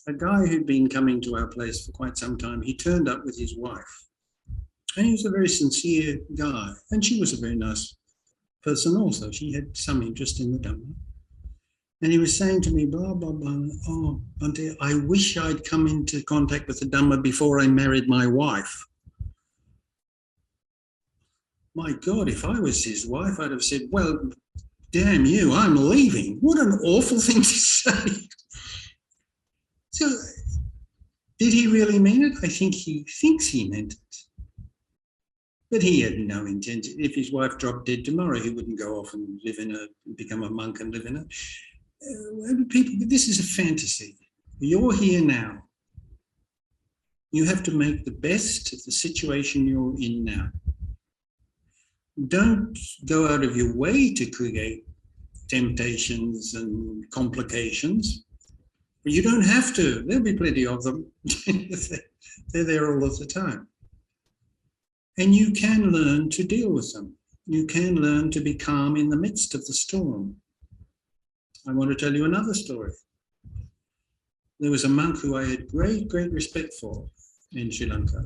A guy who'd been coming to our place for quite some time, he turned up with his wife. And he was a very sincere guy. And she was a very nice person also. She had some interest in the Dhamma. And he was saying to me, blah, blah, blah, oh, Bhante, I wish I'd come into contact with the Dhamma before I married my wife. My God, if I was his wife, I'd have said, well, damn you, I'm leaving. What an awful thing to say. So, did he really mean it? I think he thinks he meant it. But he had no intention. If his wife dropped dead tomorrow, he wouldn't go off and become a monk and live in it. People, this is a fantasy. You're here now. You have to make the best of the situation you're in now. Don't go out of your way to create temptations and complications. You don't have to. There'll be plenty of them. They're there all of the time. And you can learn to deal with them. You can learn to be calm in the midst of the storm. I want to tell you another story. There was a monk who I had great, great respect for in Sri Lanka.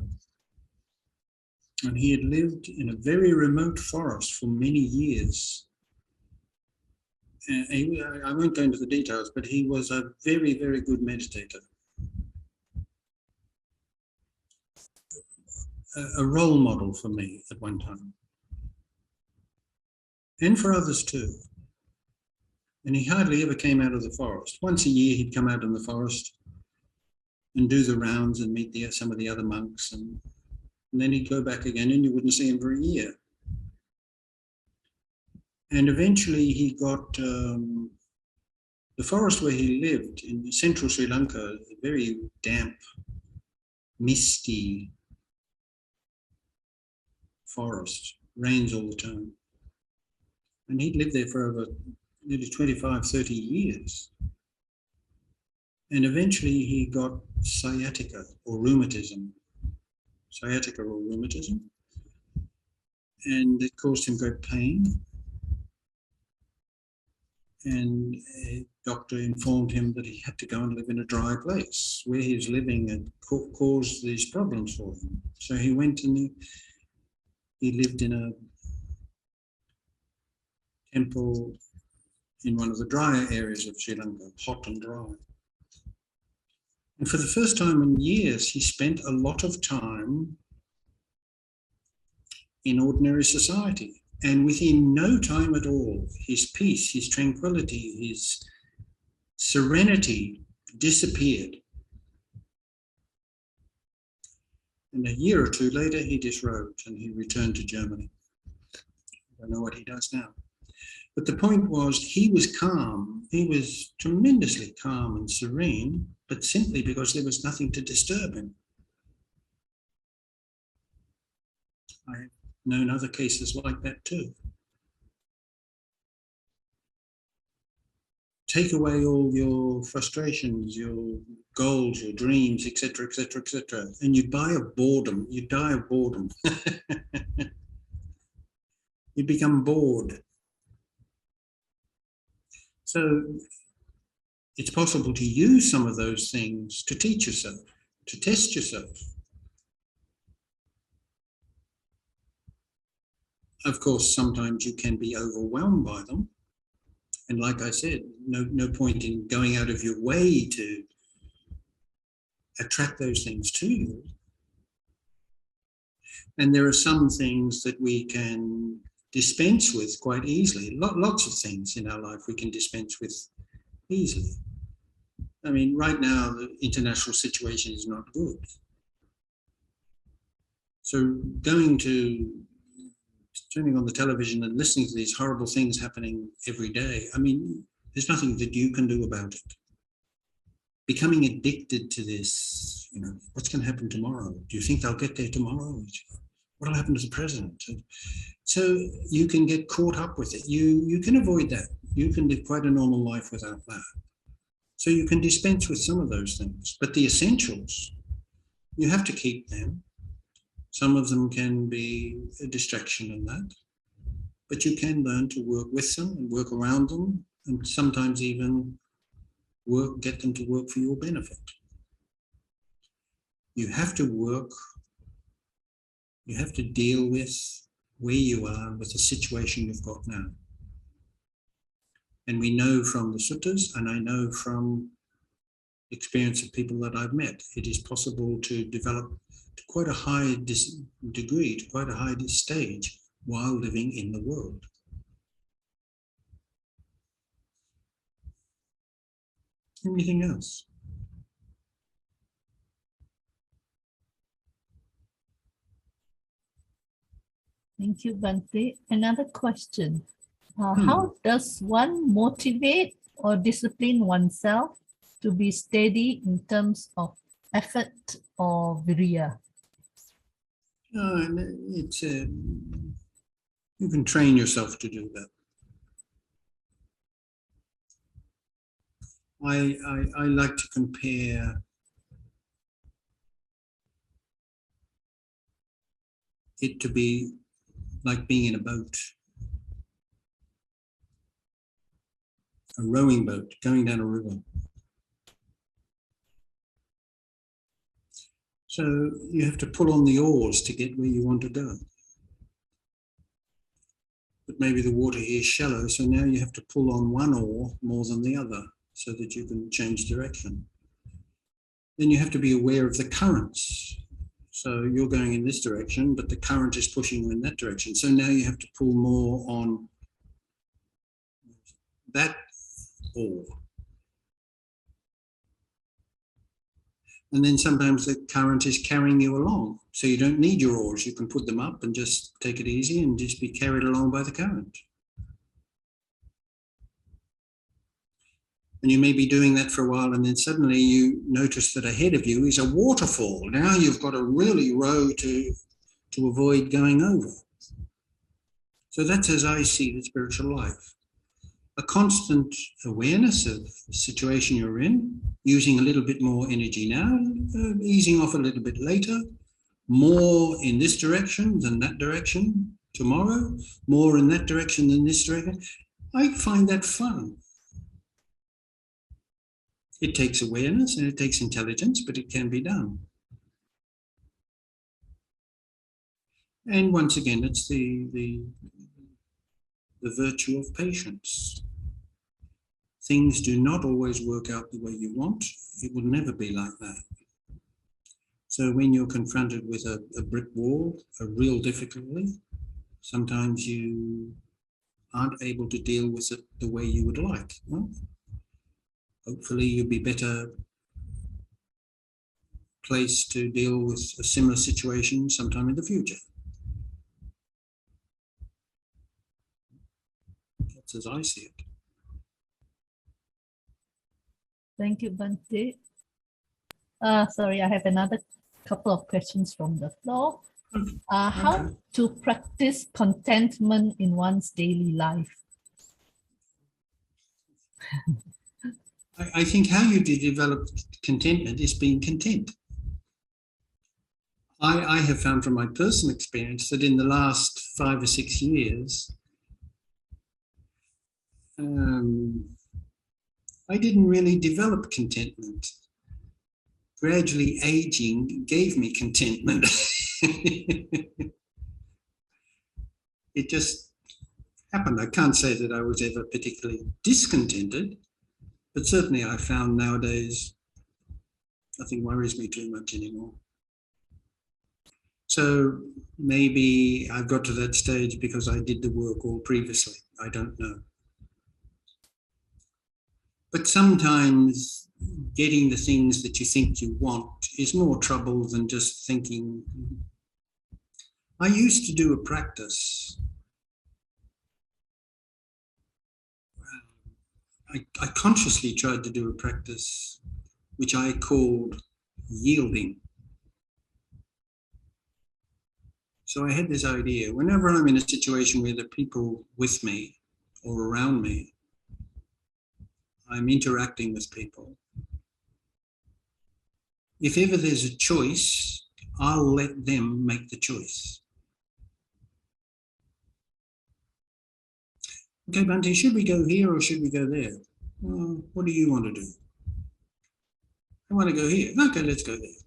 And he had lived in a very remote forest for many years. I won't go into the details, but he was a very, very good meditator. A role model for me at one time. And for others too. And he hardly ever came out of the forest. Once a year he'd come out in the forest and do the rounds and meet some of the other monks. And then he'd go back again and you wouldn't see him for a year. And eventually he got the forest where he lived in central Sri Lanka, a very damp, misty forest, rains all the time. And he'd lived there for over nearly 25, 30 years. And eventually he got sciatica or rheumatism. And it caused him great pain. and a doctor informed him that he had to go and live in a dry place. Where he was living had caused these problems for him. So he went and he lived in a temple in one of the drier areas of Sri Lanka, hot and dry. And for the first time in years, he spent a lot of time in ordinary society. And within no time at all, his peace, his tranquility, his serenity disappeared. And a year or two later, he disrobed and he returned to Germany. I don't know what he does now. But the point was, he was calm. He was tremendously calm and serene, but simply because there was nothing to disturb him. I've known other cases like that too. Take away all your frustrations, your goals, your dreams, etc., etc., etc., and you die of boredom. You die of boredom. You become bored. So it's possible to use some of those things to teach yourself, to test yourself. Of course, sometimes you can be overwhelmed by them. And like I said, no point in going out of your way to attract those things to you. And there are some things that we can dispense with quite easily. Lots of things in our life we can dispense with easily. I mean, right now, the international situation is not good. So turning on the television and listening to these horrible things happening every day, I mean, there's nothing that you can do about it. Becoming addicted to this, what's going to happen tomorrow? Do you think they'll get there tomorrow? What will happen to the president? So you can get caught up with it. You can avoid that. You can live quite a normal life without that. So you can dispense with some of those things. But the essentials, you have to keep them. Some of them can be a distraction in that. But you can learn to work with them and work around them, and sometimes even get them to work for your benefit. You have to work. You have to deal with where you are, with the situation you've got now. And we know from the suttas, and I know from experience of people that I've met, it is possible to develop to quite a high degree, to quite a high stage, while living in the world. Anything else? Thank you, Bhante. Another question. How does one motivate or discipline oneself to be steady in terms of effort or virya? You can train yourself to do that. I like to compare it to be like being in a boat, a rowing boat going down a river. So you have to pull on the oars to get where you want to go. But maybe the water here is shallow, so now you have to pull on one oar more than the other so that you can change direction. Then you have to be aware of the currents. So you're going in this direction, but the current is pushing you in that direction. So now you have to pull more on that oar. And then sometimes the current is carrying you along. So you don't need your oars. You can put them up and just take it easy and just be carried along by the current. And you may be doing that for a while, and then suddenly you notice that ahead of you is a waterfall. Now you've got to really row to avoid going over. So that's as I see the spiritual life. A constant awareness of the situation you're in, using a little bit more energy now, easing off a little bit later, more in this direction than that direction tomorrow, more in that direction than this direction. I find that fun. It takes awareness and it takes intelligence, but it can be done. And once again, it's the virtue of patience. Things do not always work out the way you want. It will never be like that. So when you're confronted with a brick wall, a real difficulty, sometimes you aren't able to deal with it the way you would like. Well, hopefully you'll be better placed to deal with a similar situation sometime in the future. That's as I see it. Thank you, Bhante. Sorry, I have another couple of questions from the floor. How to practice contentment in one's daily life? I think how you develop contentment is being content. I have found from my personal experience that in the last 5 or 6 years, I didn't really develop contentment. Gradually aging gave me contentment. It just happened. I can't say that I was ever particularly discontented, but certainly I found nowadays nothing worries me too much anymore. So maybe I've got to that stage because I did the work all previously. I don't know. But sometimes getting the things that you think you want is more trouble than just thinking. I used to do a practice. I consciously tried to do a practice which I called yielding. So I had this idea, whenever I'm in a situation where the people with me or around me, I'm interacting with people. If ever there's a choice, I'll let them make the choice. Okay, Bhante, should we go here or should we go there? Well, what do you want to do? I want to go here. Okay, let's go there.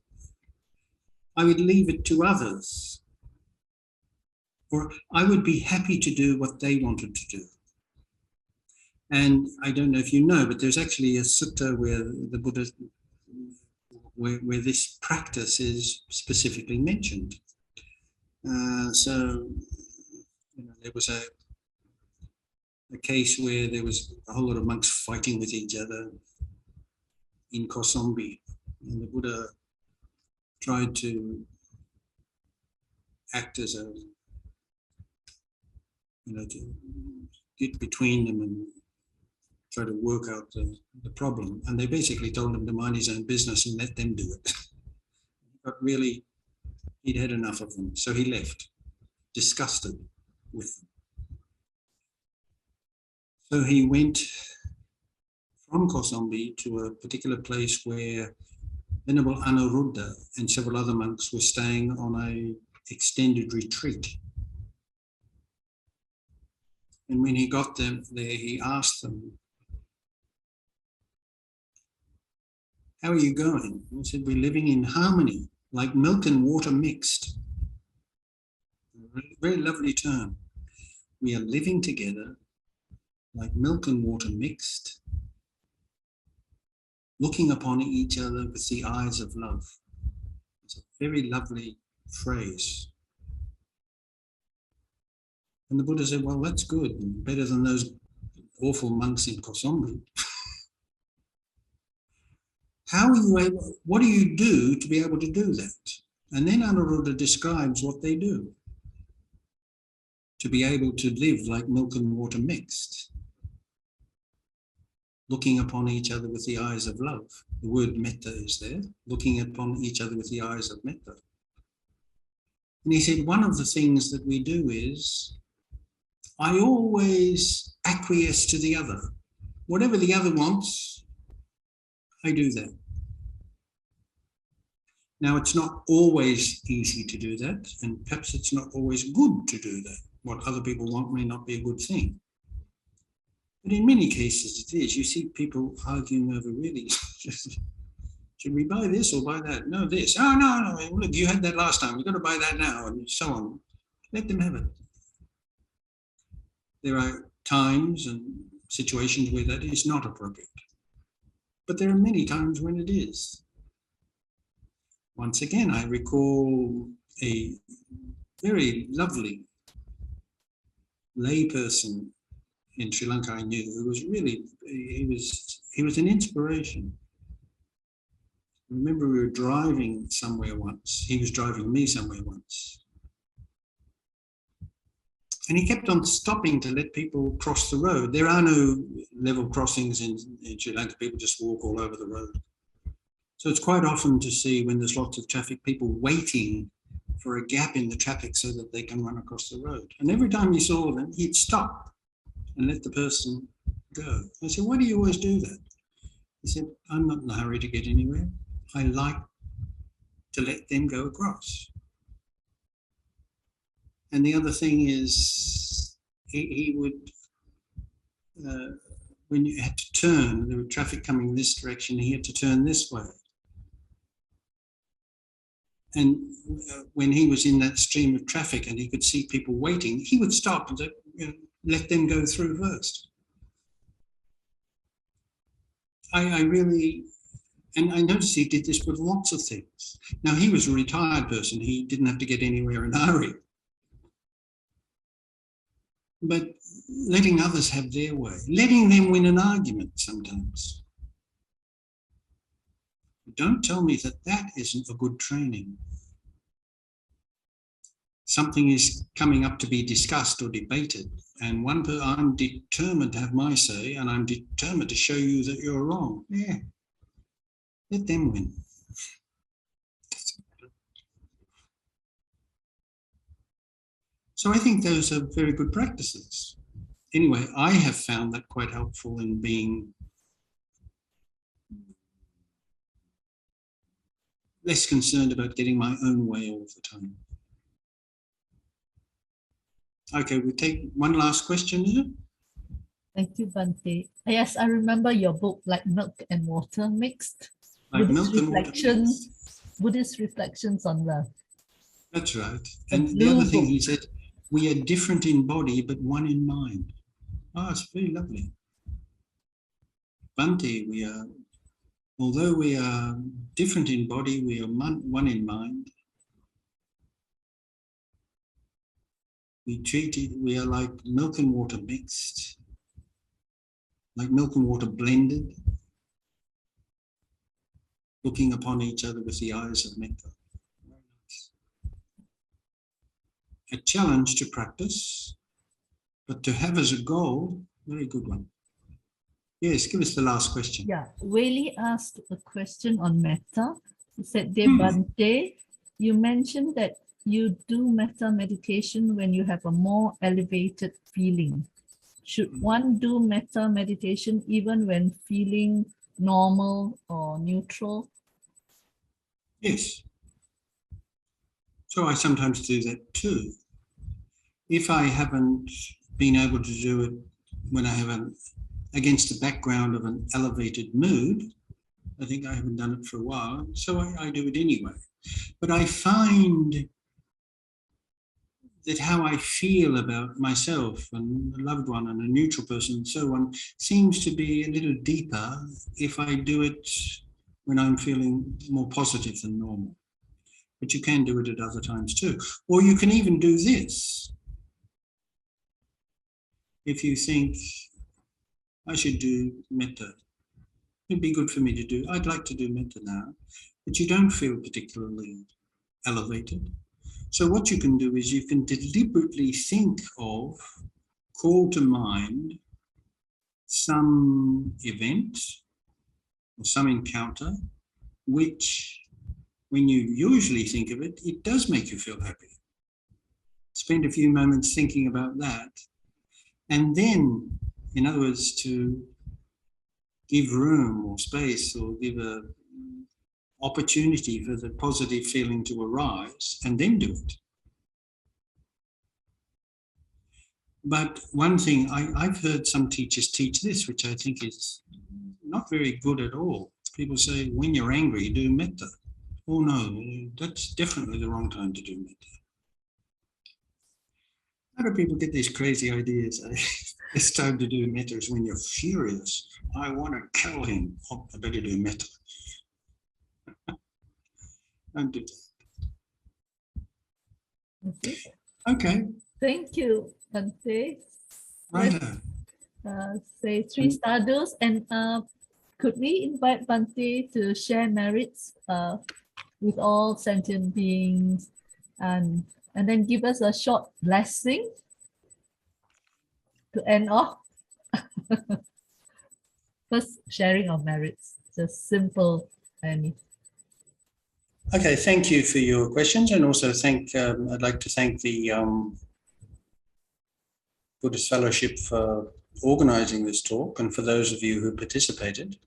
I would leave it to others. Or I would be happy to do what they wanted to do. And I don't know if you know, but there's actually a sutta where the Buddha, where this practice is specifically mentioned. So there was a case where there was a whole lot of monks fighting with each other in Kosambi, and the Buddha tried to act as a, to get between them and try to work out the problem. And they basically told him to mind his own business and let them do it. But really, he'd had enough of them, so he left, disgusted with them. So he went from Kosambi to a particular place where Venerable Anuruddha and several other monks were staying on an extended retreat. And when he got them there, he asked them, "How are you going?" He said, "We're living in harmony, like milk and water mixed." A very lovely term. We are living together like milk and water mixed, looking upon each other with the eyes of love. It's a very lovely phrase. And the Buddha said, well, that's good, better than those awful monks in Kosambi. How are you able, what do you do to be able to do that? And then Anuruddha describes what they do to be able to live like milk and water mixed, looking upon each other with the eyes of love. The word metta is there, looking upon each other with the eyes of metta. And he said, one of the things that we do is, I always acquiesce to the other. Whatever the other wants, I do that. Now, it's not always easy to do that, and perhaps it's not always good to do that. What other people want may not be a good thing. But in many cases it is. You see people arguing over really, should we buy this or buy that? No, this. Oh, no, look, you had that last time. You've got to buy that now, and so on. Let them have it. There are times and situations where that is not appropriate. But there are many times when it is. Once again, I recall a very lovely layperson in Sri Lanka I knew who was really, he was an inspiration. I remember we were driving somewhere once. He was driving me somewhere once. And he kept on stopping to let people cross the road. There are no level crossings in Sri Lanka. People just walk all over the road. So it's quite often to see when there's lots of traffic, people waiting for a gap in the traffic so that they can run across the road. And every time he saw them, he'd stop and let the person go. I said, why do you always do that? He said, I'm not in a hurry to get anywhere. I like to let them go across. And the other thing is, he would, when you had to turn, there was traffic coming this direction, he had to turn this way. And when he was in that stream of traffic and he could see people waiting, he would stop and say, let them go through first. I really, and I noticed he did this with lots of things. Now, he was a retired person. He didn't have to get anywhere in a hurry. But letting others have their way, letting them win an argument sometimes. Don't tell me that that isn't a good training. Something is coming up to be discussed or debated, and I'm determined to have my say, and I'm determined to show you that you're wrong. Yeah, let them win. So I think those are very good practices. Anyway, I have found that quite helpful in being less concerned about getting my own way all the time. Okay, we'll take one last question, is it? Thank you, Bhante. Yes, I remember your book, Like Milk and Water Mixed. Like Milk and Water Mixed. Buddhist Reflections on Love. That's right. And the other thing he said, we are different in body, but one in mind. Oh, it's very lovely. Bhante, although we are different in body, we are one in mind. We are like milk and water mixed, like milk and water blended, looking upon each other with the eyes of metta. Very nice. A challenge to practice, but to have as a goal, very good one. Yes, give us the last question. Yeah, Whaley asked a question on metta. He said, Dear Bhante, you mentioned that you do metta meditation when you have a more elevated feeling. Should one do metta meditation even when feeling normal or neutral? Yes. So I sometimes do that too. If I haven't been able to do it when I have against the background of an elevated mood, I think I haven't done it for a while, so I do it anyway. But I find that how I feel about myself and a loved one and a neutral person and so on seems to be a little deeper if I do it when I'm feeling more positive than normal. But you can do it at other times too. Or you can even do this. If you think, I should do metta, it'd be good for me to do, I'd like to do metta now, but you don't feel particularly elevated. So what you can do is you can deliberately think of, call to mind some event or some encounter, which when you usually think of it, it does make you feel happy. Spend a few moments thinking about that. And then, in other words, to give room or space or give a opportunity for the positive feeling to arise and then do it. But one thing, I've heard some teachers teach this, which I think is not very good at all. People say, when you're angry, do metta. Oh no, that's definitely the wrong time to do metta. How do people get these crazy ideas? It's time to do metta is when you're furious. I want to kill him. Oh, I better do metta. Don't do that. Okay. Thank you, Bhante. Right. Say 3-star dose, and could we invite Bhante to share merits with all sentient beings, and then give us a short blessing to end off? First, sharing of merits, just simple, and okay, thank you for your questions, and also I'd like to thank the Buddhist Fellowship for organising this talk, and for those of you who participated.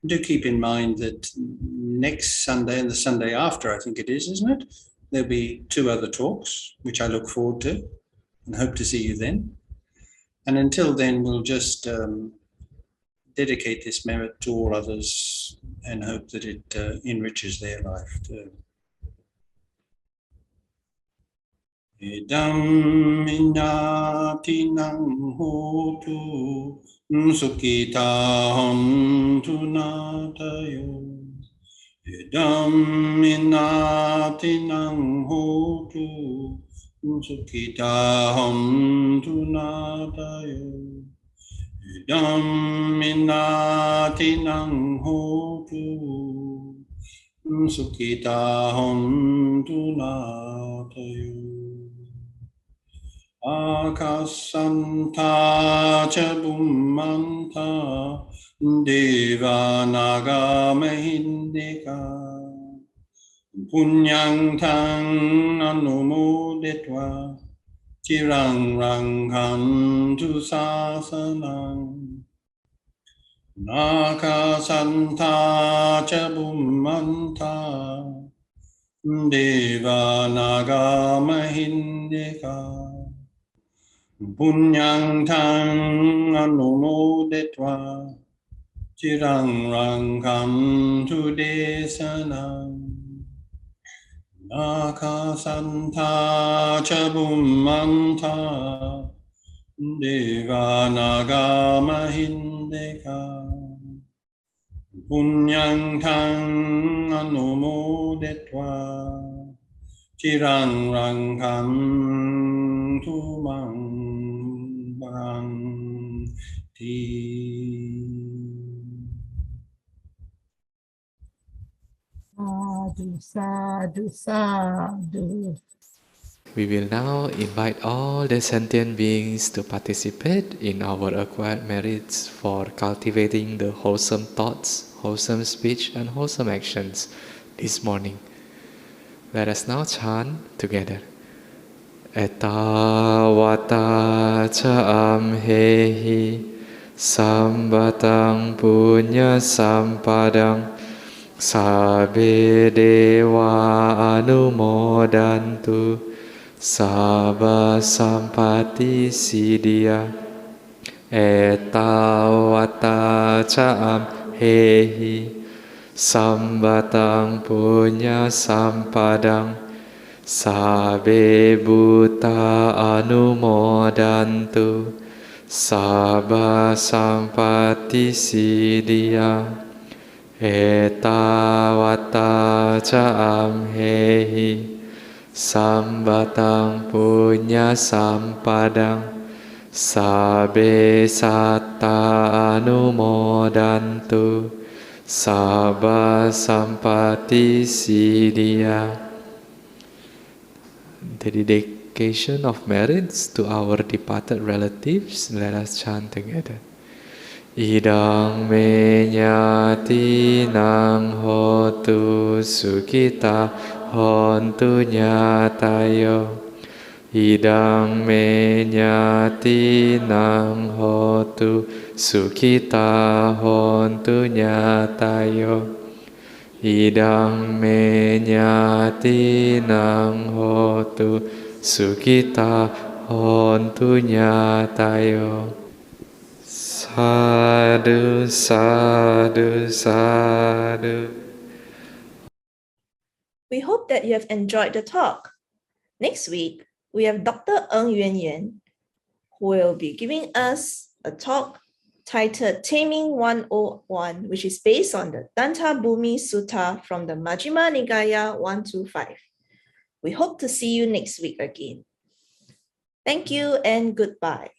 Do keep in mind that next Sunday and the Sunday after, I think it is, isn't it? There'll be 2 other talks, which I look forward to, and hope to see you then. And until then, we'll just dedicate this merit to all others and hope that it enriches their life too. Idam minyatinam hotu sukita hontu natayo. Idam minyatinam hotu sukita hontu natayo. Idam minyatinam hotu sukita hontu natayo. Akasanta ca bummanta deva naga mahindika punyang tang anumodetva chirang ranghantu sasanang. Nakasanta ca bummanta deva naga mahindika punyang tang anumodetva chirang ranghantu desanam. Nakasanta ca bummanta deva naga mahindika punyang tang anumodetva chirang ranghantu mang bhakti. Sadhu, sadhu, sadhu. We will now invite all the sentient beings to participate in our acquired merits for cultivating the wholesome thoughts, wholesome speech, and wholesome actions this morning. Let us now chant together. Etawata ca amhehi sambatang punya sampadang sabbe dewa anumodantu sabba sampati siddhya. Etawata ca amhehi sambatang punya sampadang sabbe buddha anumodantu sabba sampati siddhya. Etawata ca amhehi sambatang punya sampadang sabbe satta anumodantu sabba sampati siddhya. The dedication of merits to our departed relatives. Let us chant together. Idang me nyati nang hotu sukita hontu nyatayo. Idang me nyati nang hotu sukita hontu nyatayo. Idang me nyati nang hotu sukita hontunya tayo. Sadhu, sadhu, sadhu. We hope that you have enjoyed the talk. Next week, we have Dr. Ng Yuan Yuan, who will be giving us a talk titled Taming 101, which is based on the Danta Bhumi Sutta from the Majjhima Nikaya 125. We hope to see you next week again. Thank you and goodbye.